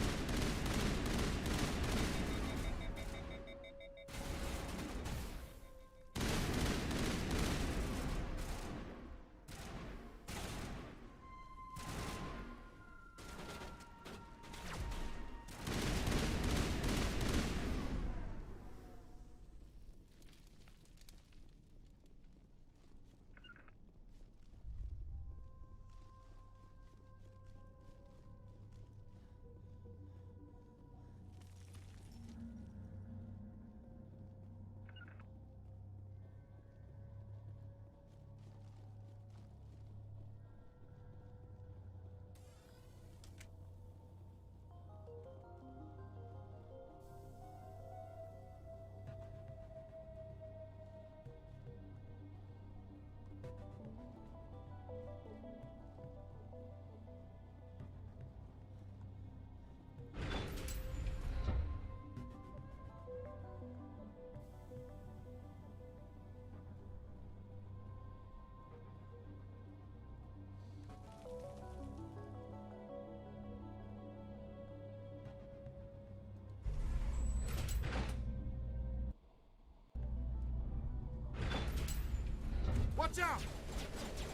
Watch out!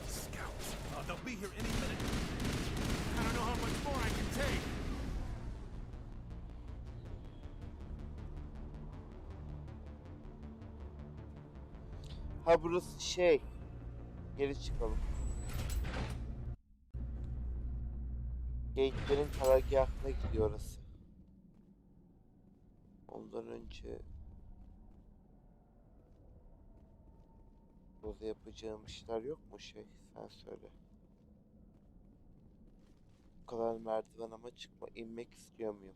Scouts. They'll be here any minute. I don't know how much more I can take. Ha, burası şey. Geri çıkalım. Gate'lerin karargahına gidiyor orası. Ondan önce burada yapacağım işler yok mu şey? Sen söyle. Bu kadar merdiven ama inmek istiyor muyum?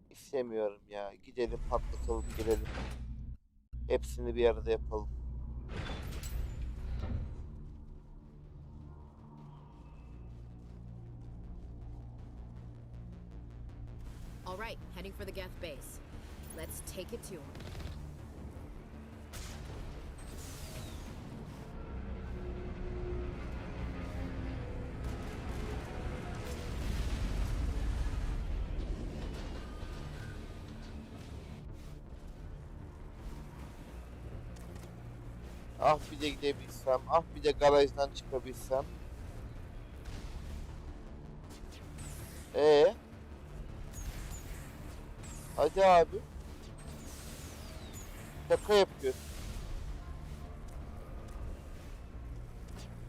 İstemiyorum ya. Gidelim, patlatalım, girelim. Hepsini bir arada yapalım. All right, heading for the Geth base. Let's take it to him. Ah, bir de gidebilsem. Ah, bir de garajdan çıkabilsem. Hadi abi. Şaka yapıyorsun.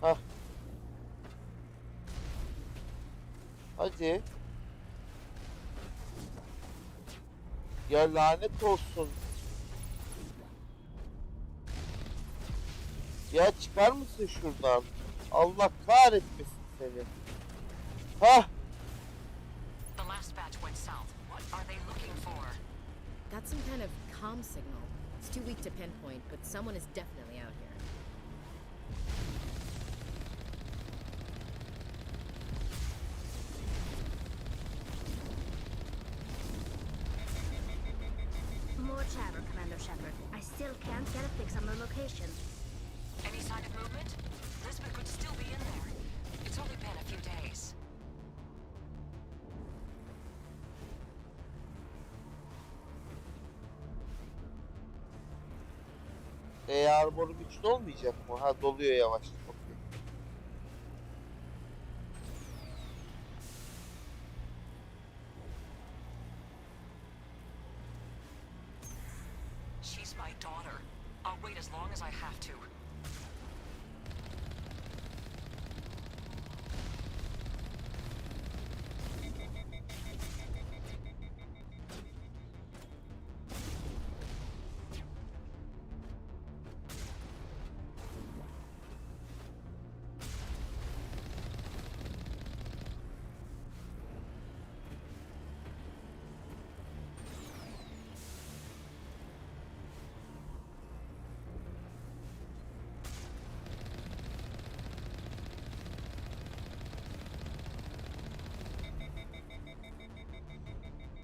Hah. Hadi. Ya lanet olsun. Ya çıkar mısın şuradan? Allah kahretmesin seni. Hah. The last batch went south. What are they looking for? Got some kind of comm signal. It's too weak to pinpoint, but someone is definitely out here. More chatter, Commander Shepard. I still can't get a fix on the location. Any sign of movement? Lisbon could still be in there. It's only been a few days. armoru güçlü olmayacak mı? Ha, doluyor yavaş. Okey. She's my daughter. I'll wait as long as I have to.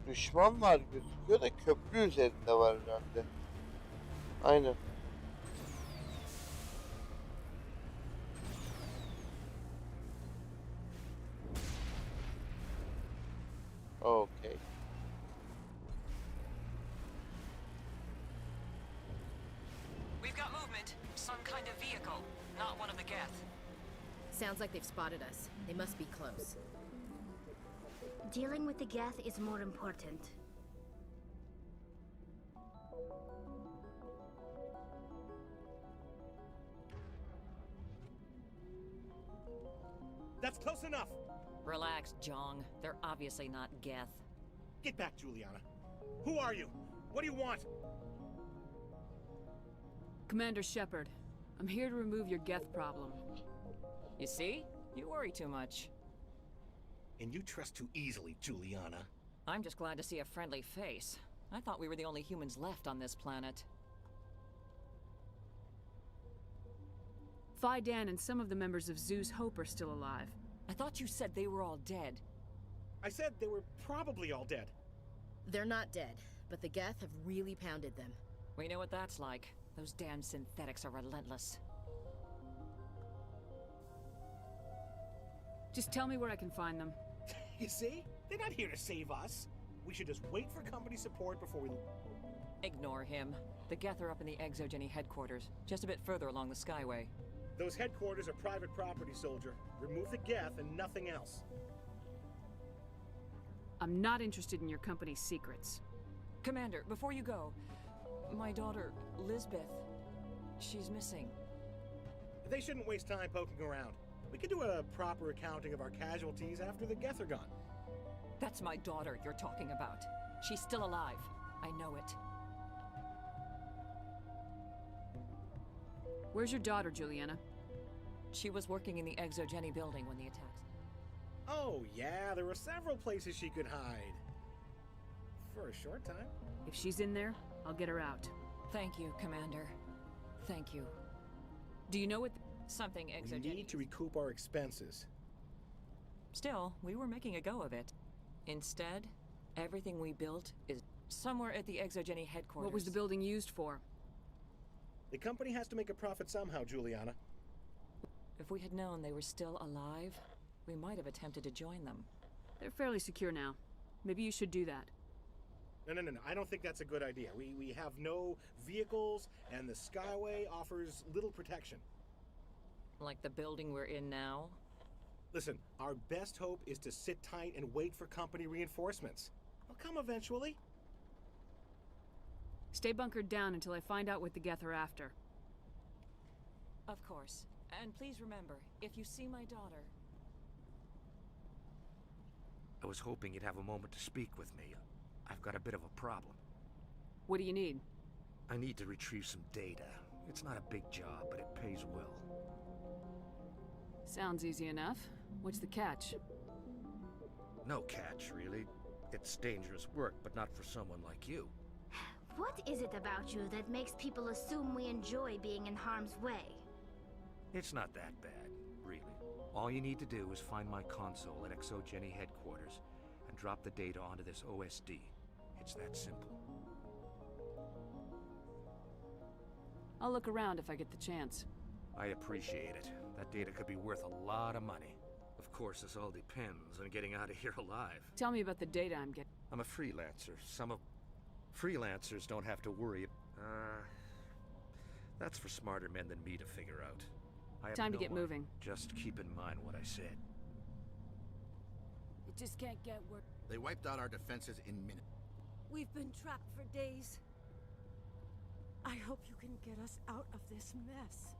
Düşman var gözüküyor da köprü üzerinde var herhalde. Aynen. Okay. We've got movement. Some kind of vehicle. Not one of the Geth. Sounds like they've spotted us. They must be close. Dealing with the Geth is more important. That's close enough! Relax, Jong. They're obviously not Geth. Get back, Juliana. Who are you? What do you want? Commander Shepard, I'm here to remove your Geth problem. You see? You worry too much. And you trust too easily, Juliana. I'm just glad to see a friendly face. I thought we were the only humans left on this planet. Phi Dan and some of the members of Zoo's Hope are still alive. I thought you said they were all dead. I said they were probably all dead. They're not dead, but the Geth have really pounded them. We know what that's like. Those damn synthetics are relentless. Just tell me where I can find them. You see? They're not here to save us. We should just wait for company support before we... Ignore him. The Geth are up in the Exogeny headquarters, just a bit further along the Skyway. Those headquarters are private property, soldier. Remove the Geth and nothing else. I'm not interested in your company's secrets. Commander, before you go, my daughter, Lisbeth, she's missing. They shouldn't waste time poking around. We could do a proper accounting of our casualties after the Geth are gone. That's my daughter you're talking about. She's still alive. I know it. Where's your daughter, Juliana? She was working in the Exogeny building when the attacks... Oh, yeah, there were several places she could hide. For a short time. If she's in there, I'll get her out. Thank you, Commander. Thank you. Do you know what... Something Exogeny... We need to recoup our expenses. Still, we were making a go of it. Instead, everything we built is somewhere at the Exogeny headquarters. What was the building used for? The company has to make a profit somehow, Juliana. If we had known they were still alive, we might have attempted to join them. They're fairly secure now. Maybe you should do that. No. I don't think that's a good idea. We have no vehicles, and the Skyway offers little protection. Like the building we're in now? Listen, our best hope is to sit tight and wait for company reinforcements. They'll come eventually. Stay bunkered down until I find out what the Geth are after. Of course. And please remember, if you see my daughter... I was hoping you'd have a moment to speak with me. I've got a bit of a problem. What do you need? I need to retrieve some data. It's not a big job, but it pays well. Sounds easy enough. What's the catch? No catch, really. It's dangerous work, but not for someone like you. What is it about you that makes people assume we enjoy being in harm's way? It's not that bad, really. All you need to do is find my console at Exogeny headquarters and drop the data onto this OSD. It's that simple. I'll look around if I get the chance. I appreciate it. That data could be worth a lot of money. Of course, this all depends on getting out of here alive. Tell me about the data I'm getting. I'm a freelancer. Freelancers don't have to worry. That's for smarter men than me to figure out. I have Time to no get moving. Just keep in mind what I said. It just can't get worse. They wiped out our defenses in minutes. We've been trapped for days. I hope you can get us out of this mess.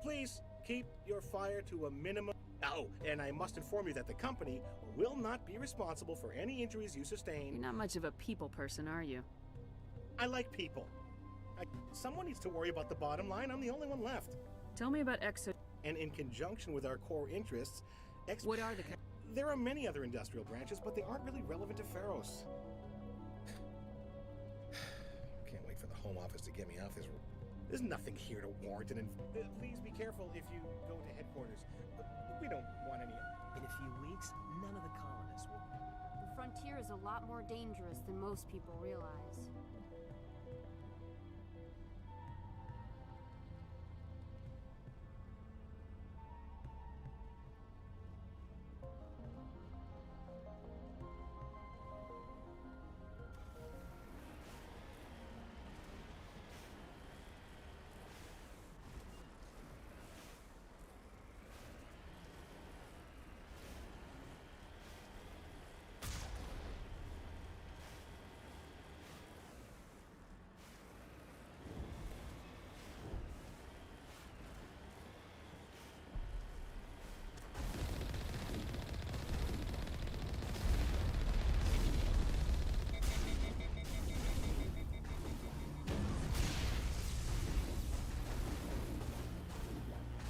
Please keep your fire to a minimum. Oh, and I must inform you that the company will not be responsible for any injuries you sustain. You're not much of a people person, are you? I like people. Someone needs to worry about the bottom line. I'm the only one left. Tell me about Exo. And in conjunction with our core interests, what are the? There are many other industrial branches, but they aren't really relevant to Pharos. Can't wait for the Home Office to get me off this. There's nothing here to warrant an. Please be careful if you go to headquarters. We don't want any. In a few weeks, none of the colonists will. The frontier is a lot more dangerous than most people realize.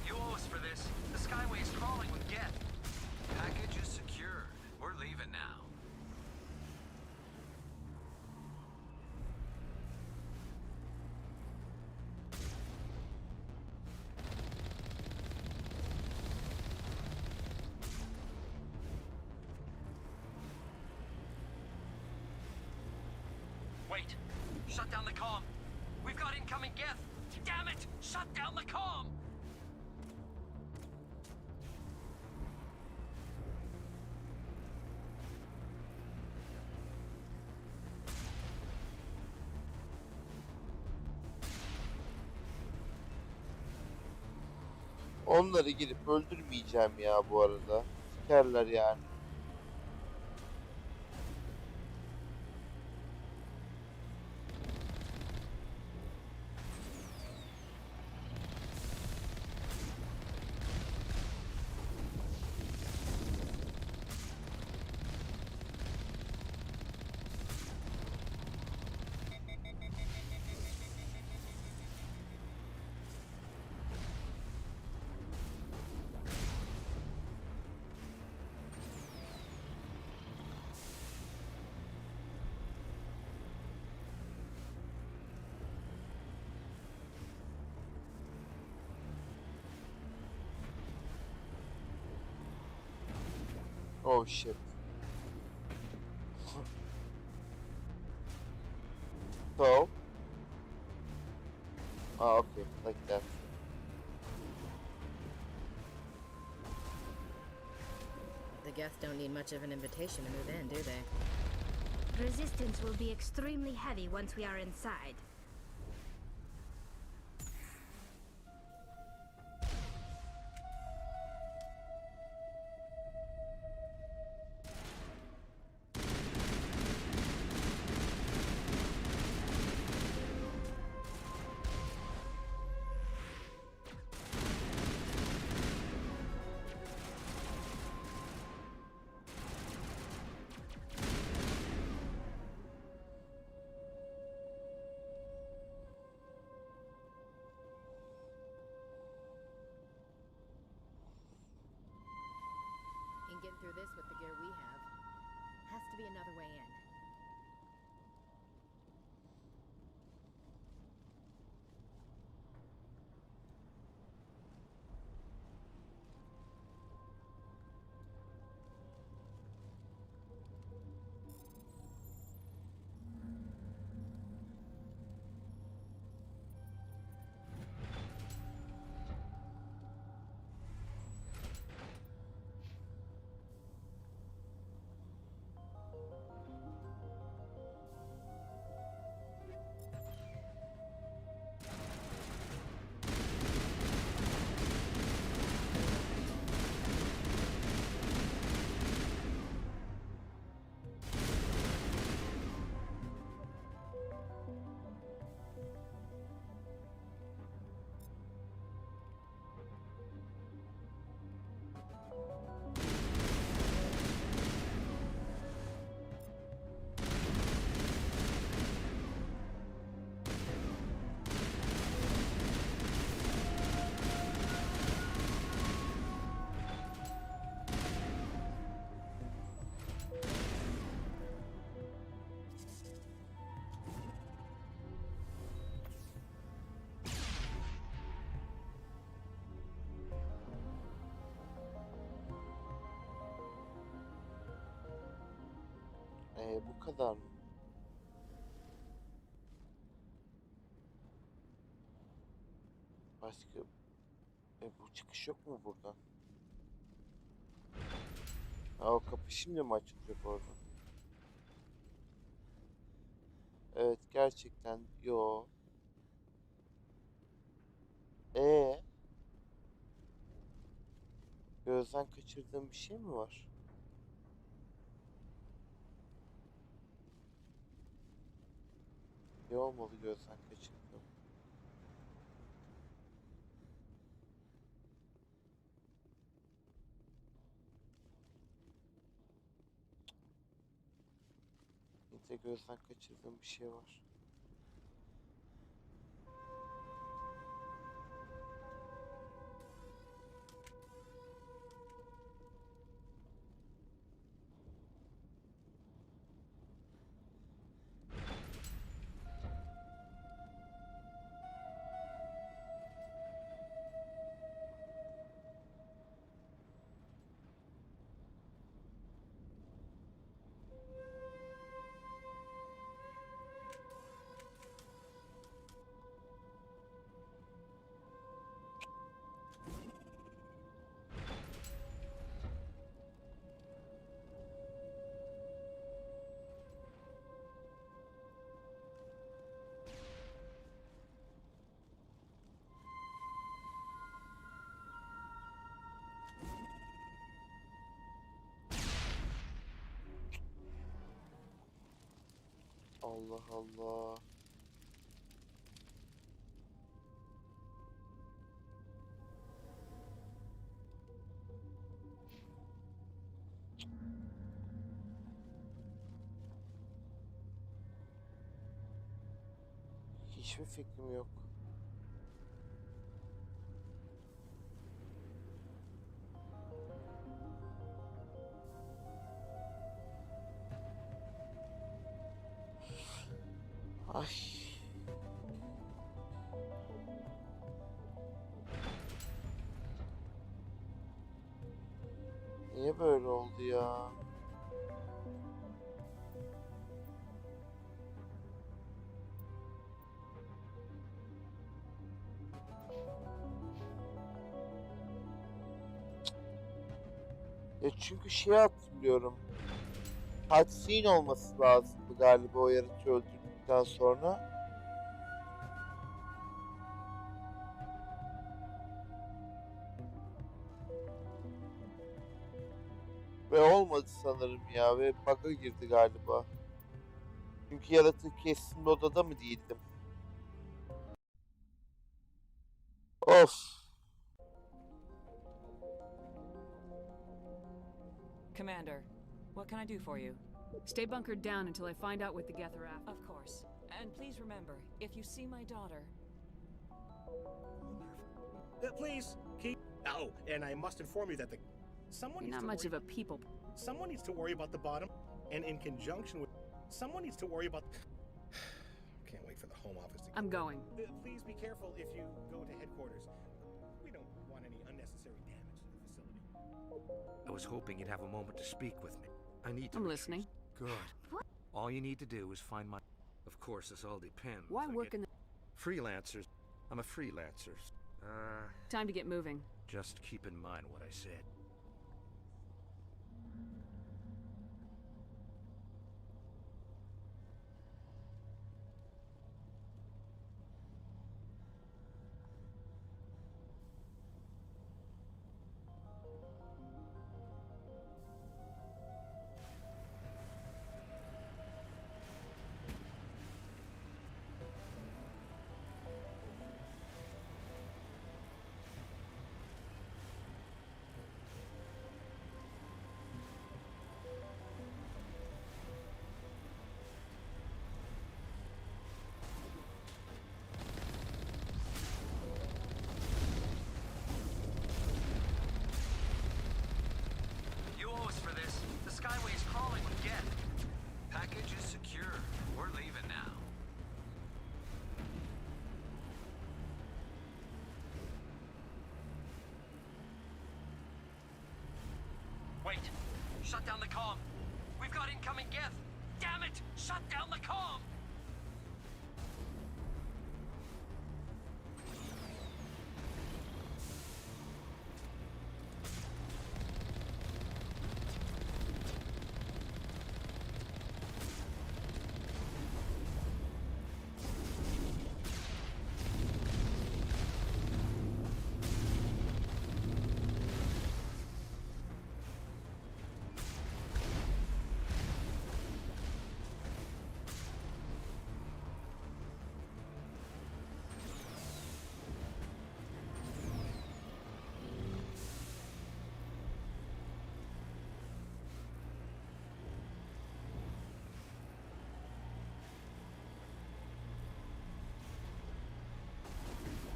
You owe us for this. The Skyway is crawling with Geth. Package is secured. We're leaving now. Wait! Shut down the comm! We've got incoming Geth! Damn it! Shut down the comm! Onları gidip öldürmeyeceğim ya bu arada. Sikerler yani. Oh shit. So? Oh, okay, like that. The Geth don't need much of an invitation to move in, do they? Resistance will be extremely heavy once we are inside. In getting through this with the gear we have, has to be another way in. Bu kadar mı? Başka bu çıkış yok mu buradan? Ha, o kapı şimdi mi açılacak orada? Evet, gerçekten yo. Gözden kaçırdığım bir şey mi var? Ne olmalı gözden kaçırdığım? Yine gözden kaçırdığım bir şey var. Allah Allah. Hiçbir fikrim yok. Ay. Niye böyle oldu ya? Çünkü şeyi hatırlıyorum. Cutscene olması lazımdı galiba o yaratıcı öldürdükten sonra. Ve olmadı sanırım ya ve bug'a girdi galiba. Çünkü yaratık kesin odada mı değildim? Of. Commander, what can I do for you? Stay bunkered down until I find out what the Geth are after. Of course. And please remember, if you see my daughter... Please, keep... Oh, and I must inform you that the... Someone You're needs not to much of a people. Someone needs to worry about the bottom, and in conjunction with... Someone needs to worry about... Can't wait for the home office to... I'm going. Please be careful if you go to headquarters. We don't want any unnecessary damage to the facility. I was hoping you'd have a moment to speak with me. I need to... I'm listening. Good. All you need to do is find my... Of course, this all depends. Why work in the... Freelancers. I'm a freelancer. Time to get moving. Just keep in mind what I said. You owe us for this. The Skyway is crawling with Geth. Package is secure. We're leaving now. Wait. Shut down the comm. We've got incoming Geth. Damn it! Shut down the comm!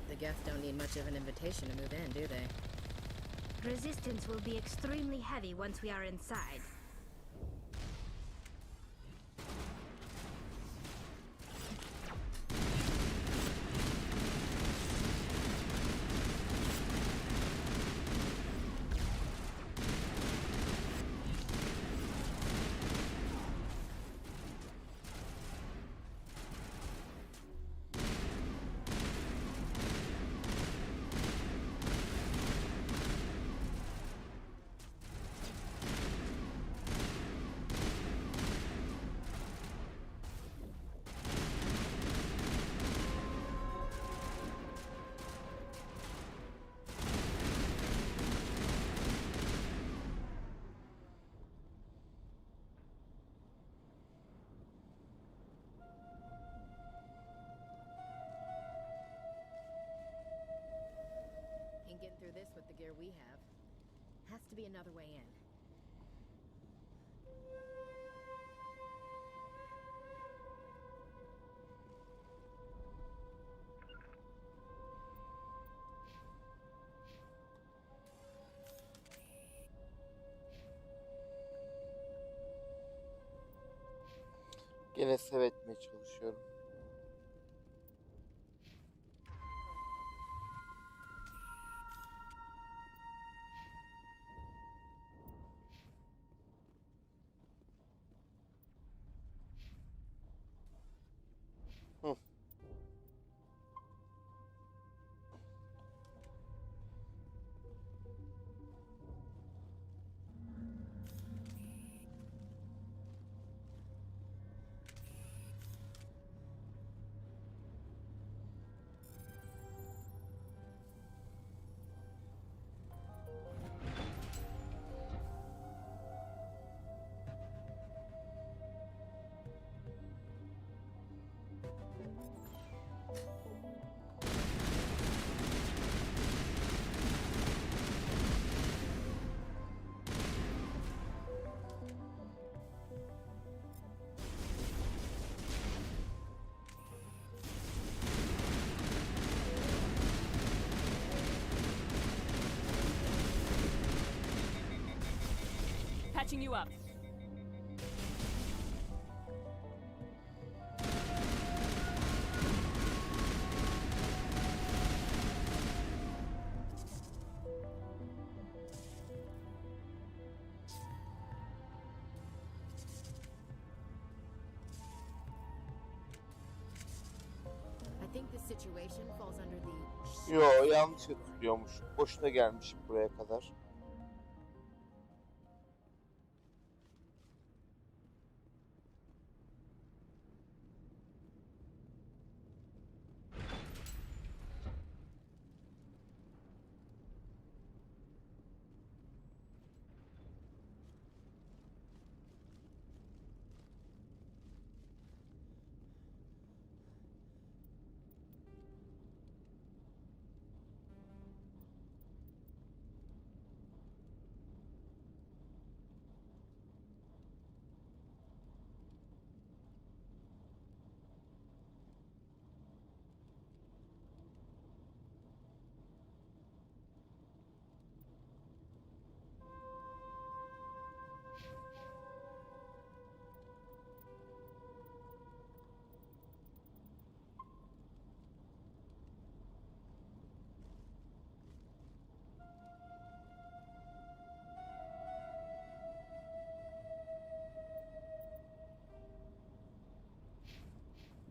The Geth don't need much of an invitation to move in, do they? Resistance will be extremely heavy once we are inside. Ain't getting through this with the gear we have. Has to be another way in. Gene sev etmeye çalışıyorum. Hı. Patching you up. I think this situation falls under the... Yo, yanlış hatırlıyormuş. Boşuna gelmişim buraya kadar.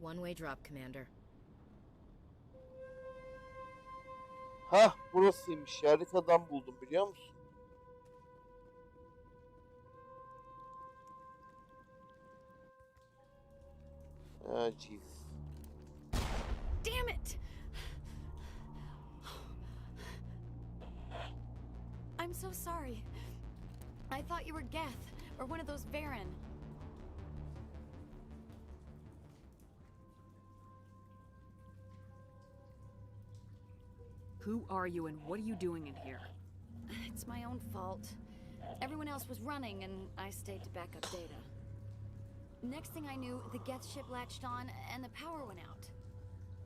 One-way drop, Commander. Hah, burasıymış. Haritadan buldum, biliyor musun? Ah, jeez. Damn it! I'm so sorry. I thought you were Geth, or one of those Varen. Who are you and what are you doing in here? It's my own fault. Everyone else was running, and I stayed to back up data. Next thing I knew, the Geth ship latched on, and the power went out.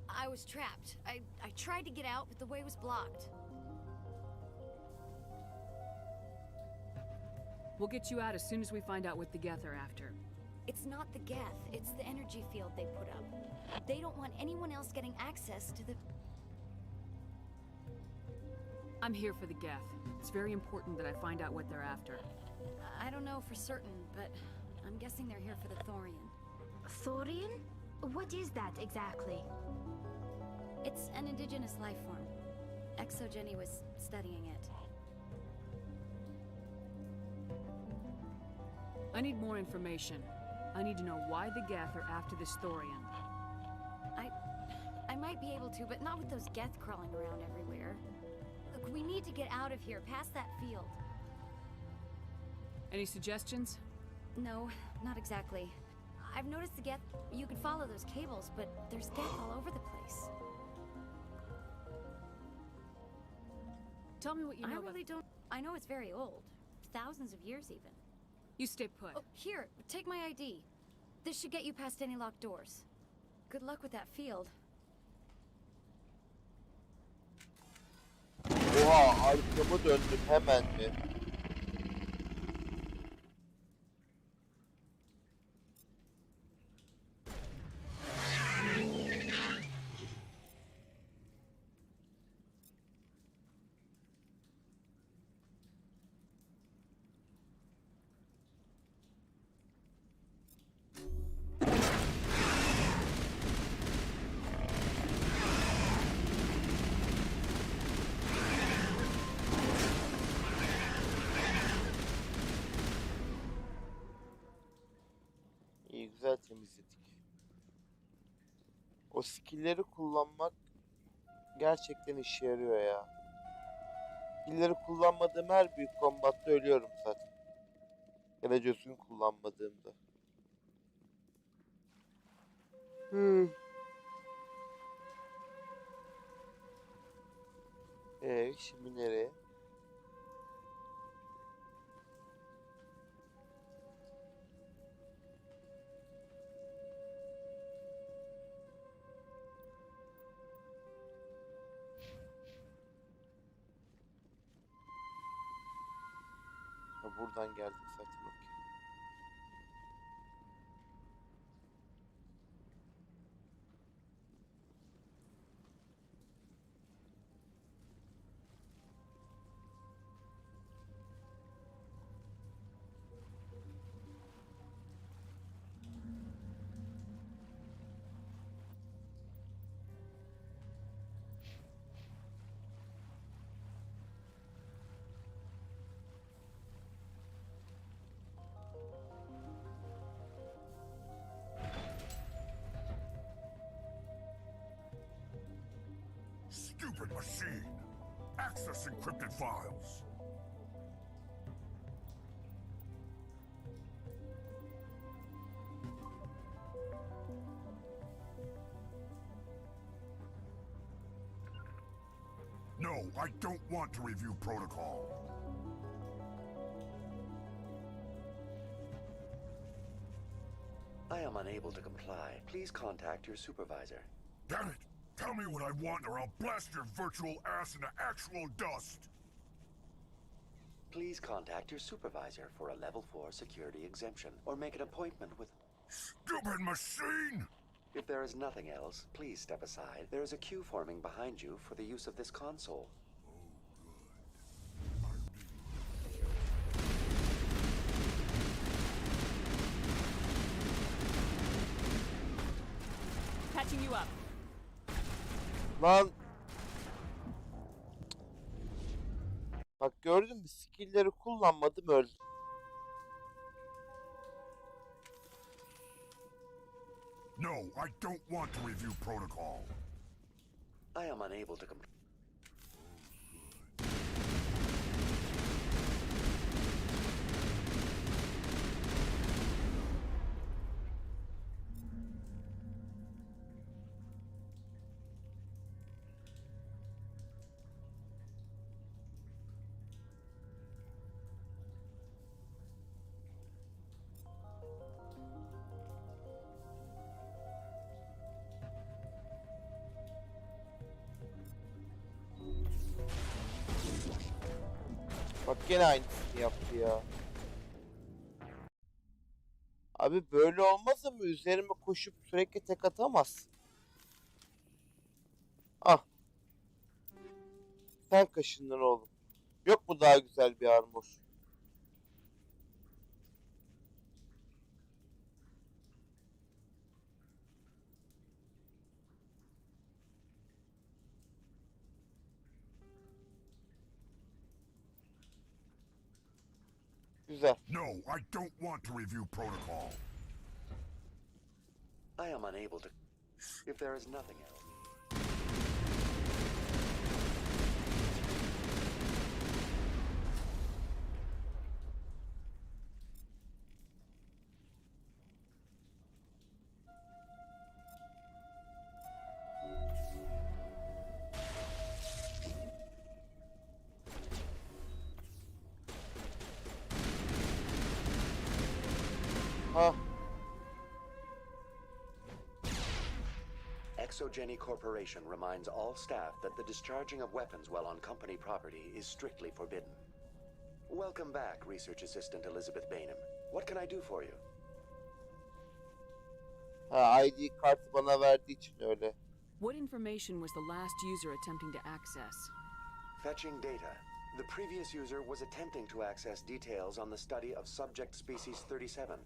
I was trapped. I tried to get out, but the way was blocked. We'll get you out as soon as we find out what the Geth are after. It's not the Geth, it's the energy field they put up. They don't want anyone else getting access to the... I'm here for the Geth. It's very important that I find out what they're after. I don't know for certain, but I'm guessing they're here for the Thorian. Thorian? What is that exactly? It's an indigenous life form. Exogeny was studying it. I need more information. I need to know why the Geth are after this Thorian. I might be able to, but not with those Geth crawling around everywhere. Look, we need to get out of here, past that field. Any suggestions? No, not exactly. I've noticed the Geth... You could follow those cables, but there's Geth all over the place. Tell me what you know I really don't... I know it's very old. Thousands of years, even. You stay put. Oh, here, take my ID. This should get you past any locked doors. Good luck with that field. Oha, arkamı döndüm hemen mi? İyi, güzel temizledik. O skill'leri kullanmak gerçekten işe yarıyor ya. Skill'leri kullanmadığım her büyük kombatta ölüyorum zaten. Ya da düzgün kullanmadığımda. Şimdi nereye? Buradan geldik zaten, okey. Stupid machine! Access encrypted files! No, I don't want to review protocol. I am unable to comply. Please contact your supervisor. Damn it! Tell me what I want or I'll blast your virtual ass into actual dust! Please contact your supervisor for a level 4 security exemption, or make an appointment with... Stupid machine! If there is nothing else, please step aside. There is a queue forming behind you for the use of this console. Patching you up. Lan. Bak gördün mü? Skill'leri kullanmadım öldüm. No, I don't want to review protocol. I am unable to complete. Bak gene aynısını yaptı ya. Abi böyle olmaz ama üzerime koşup sürekli tek atamazsın. Ah. Sen kaşındın oğlum. Yok mu daha güzel bir armor? Güzel. No, I don't want to review protocol. I am unable to. If there is nothing else. Ah. Exogeny Corporation reminds all staff that the discharging of weapons while on company property is strictly forbidden. Welcome back, Research Assistant Elizabeth Bainham. What can I do for you? Ha, ID kartı bana verdiği için öyle. What information was the last user attempting to access? Fetching data. The previous user was attempting to access details on the study of subject species 37,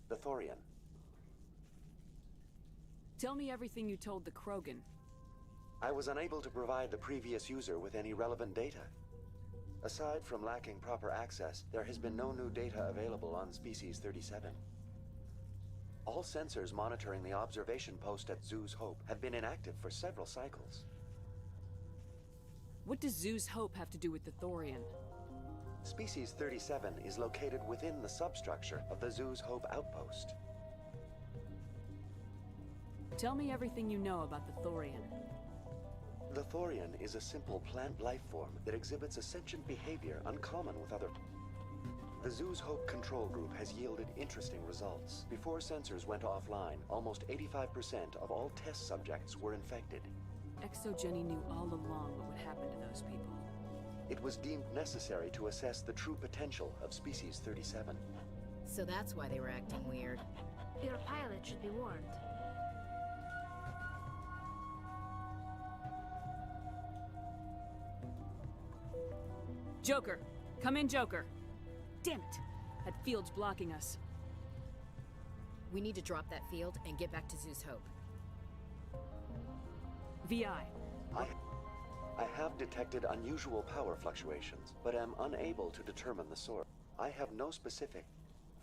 the Thorian. Tell me everything you told the Krogan. I was unable to provide the previous user with any relevant data. Aside from lacking proper access, there has been no new data available on Species 37. All sensors monitoring the observation post at Zoo's Hope have been inactive for several cycles. What does Zoo's Hope have to do with the Thorian? Species 37 is located within the substructure of the Zoo's Hope outpost. Tell me everything you know about the Thorian. The Thorian is a simple plant life form that exhibits a sentient behavior uncommon with other. The Zoo's Hope control group has yielded interesting results. Before sensors went offline, almost 85% of all test subjects were infected. Exogeny knew all along what would happen to those people. It was deemed necessary to assess the true potential of Species 37. So that's why they were acting weird. Your pilot should be warned. Joker! Come in, Joker! Damn it! That field's blocking us. We need to drop that field and get back to Zeus Hope. VI. I have detected unusual power fluctuations, but am unable to determine the source. I have no specific.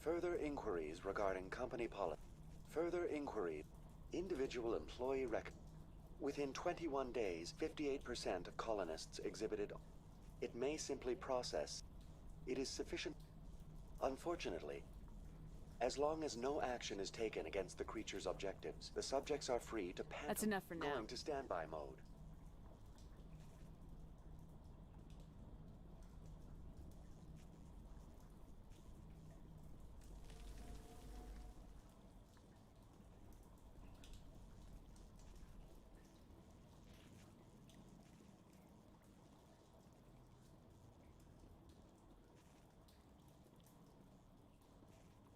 Further inquiries regarding company policy. Further inquiry. Individual employee record. Within 21 days, 58% of colonists exhibited. It may simply process. It is sufficient. Unfortunately, as long as no action is taken against the creature's objectives, the subjects are free to panic. That's enough for now. Going to standby mode.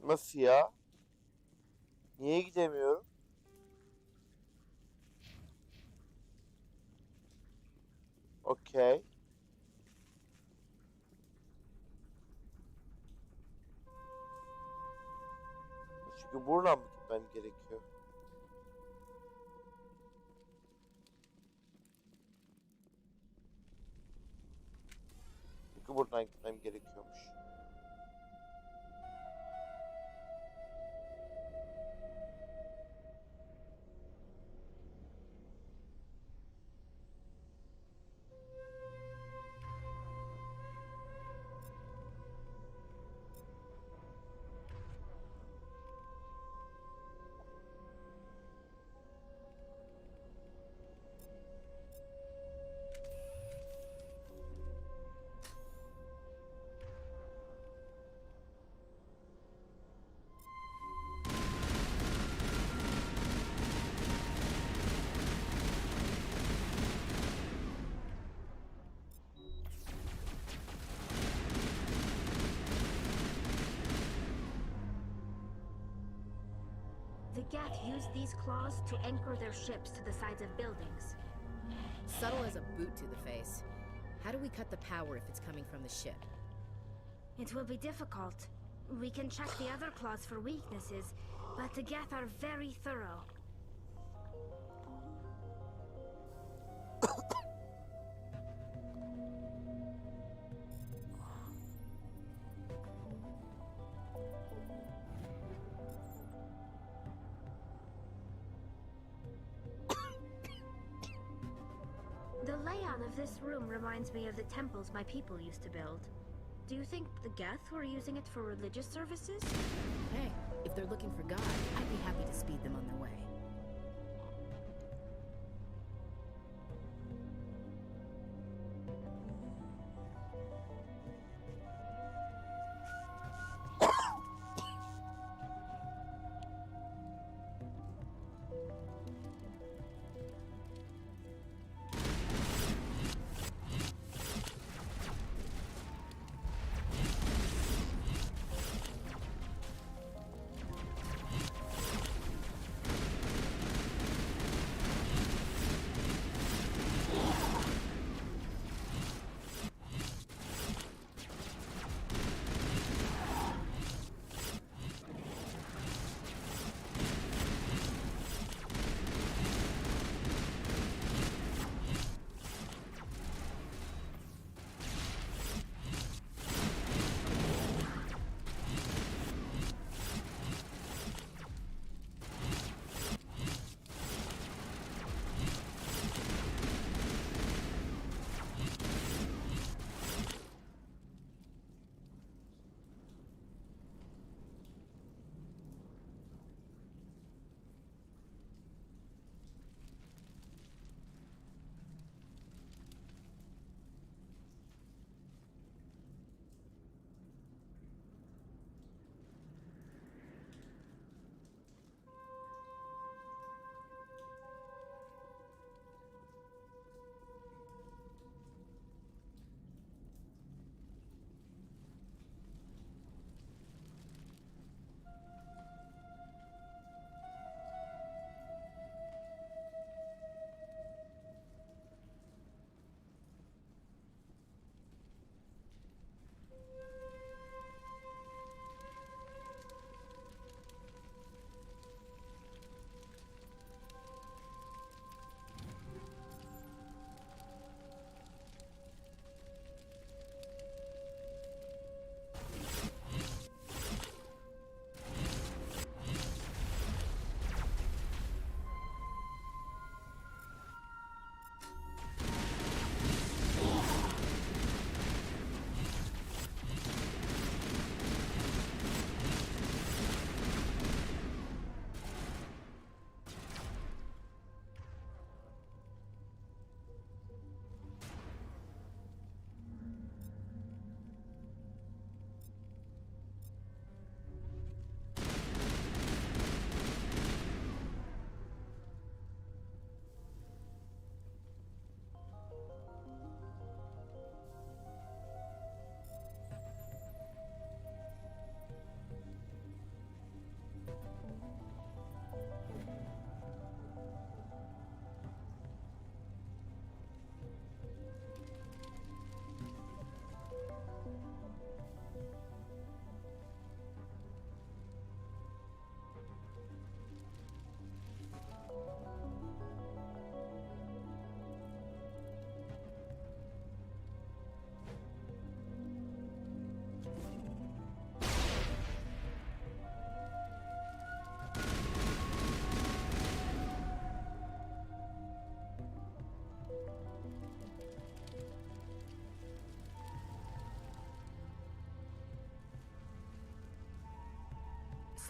Nasıl ya? Niye gidemiyorum? Okey. Çünkü buradan mı gitmem gerekiyor? Çünkü buradan gitmem gerekiyormuş. The Geth use these claws to anchor their ships to the sides of buildings. Subtle as a boot to the face. How do we cut the power if it's coming from the ship? It will be difficult. We can check the other claws for weaknesses, but the Geth are very thorough. The layout of this room reminds me of the temples my people used to build. Do you think the Geth were using it for religious services? Hey, if they're looking for God, I'd be happy to speed them on their way.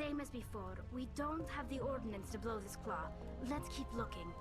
Same as before, we don't have the ordnance to blow this claw. Let's keep looking.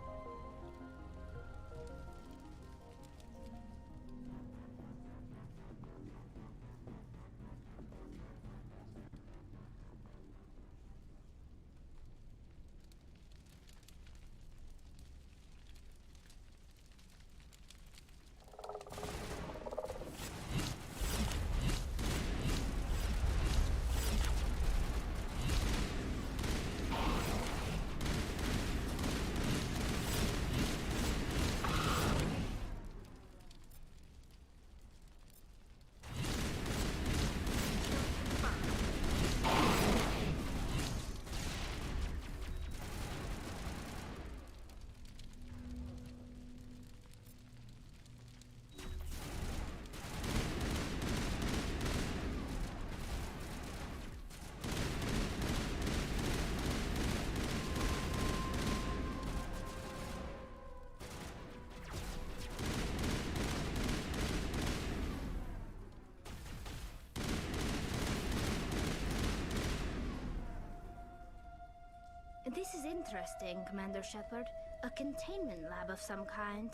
This is interesting, Commander Shepard. A containment lab of some kind.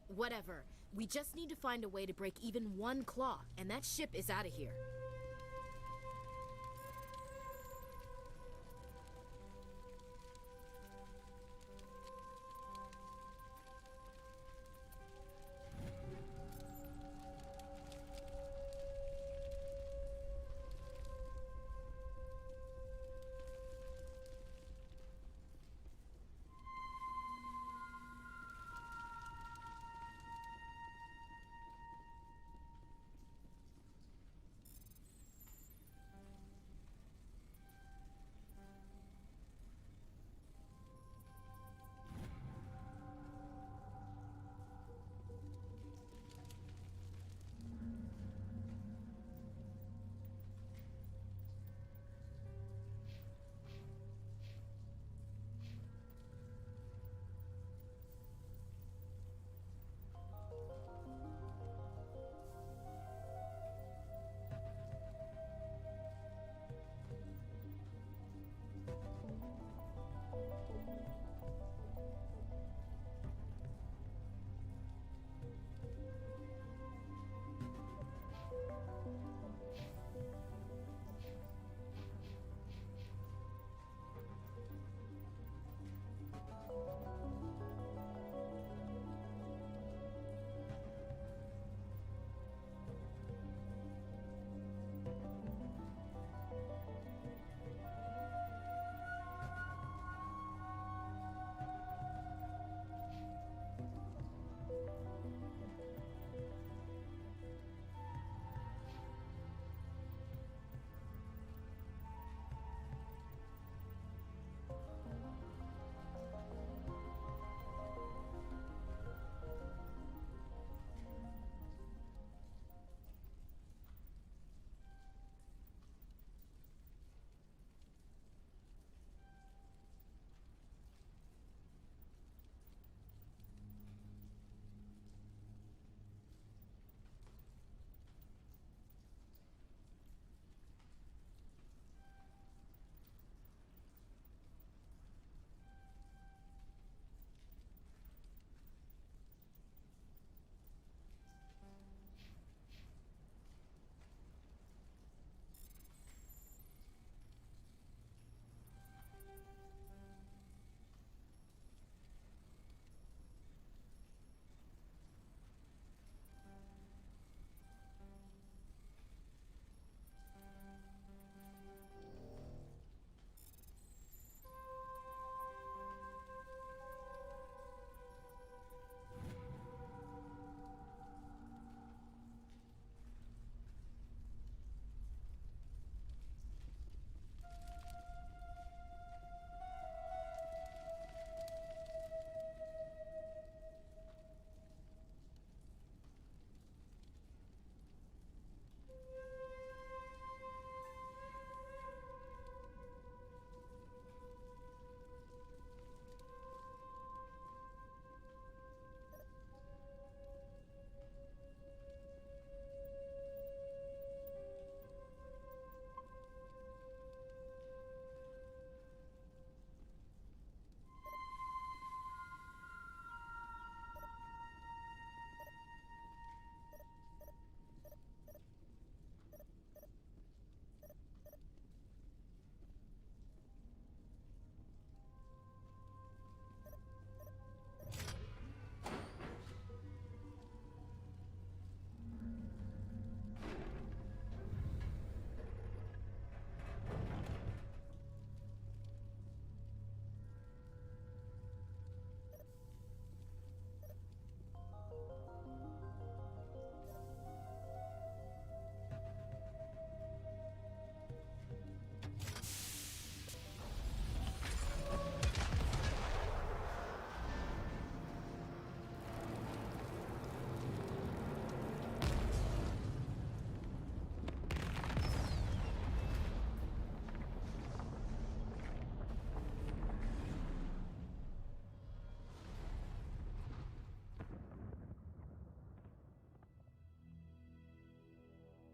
Whatever. We just need to find a way to break even one claw, and that ship is out of here.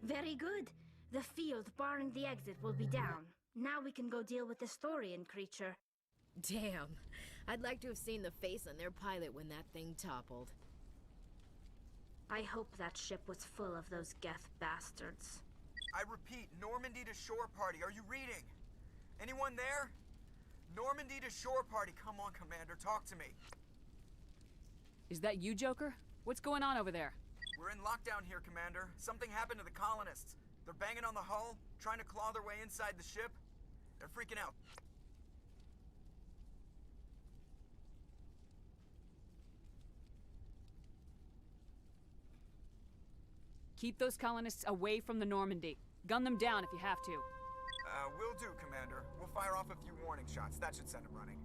Very good. The field barring the exit will be down. Now we can go deal with the Storian creature. Damn. I'd like to have seen the face on their pilot when that thing toppled. I hope that ship was full of those Geth bastards. I repeat, Normandy to shore party. Are you reading? Anyone there? Normandy to shore party. Come on, Commander. Talk to me. Is that you, Joker? What's going on over there? We're in lockdown here, Commander. Something happened to the colonists. They're banging on the hull, trying to claw their way inside the ship. They're freaking out. Keep those colonists away from the Normandy. Gun them down if you have to. Will do, Commander. We'll fire off a few warning shots. That should send them running.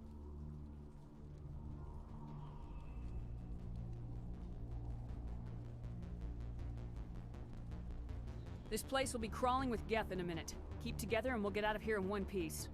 This place will be crawling with Geth in a minute. Keep together and we'll get out of here in one piece.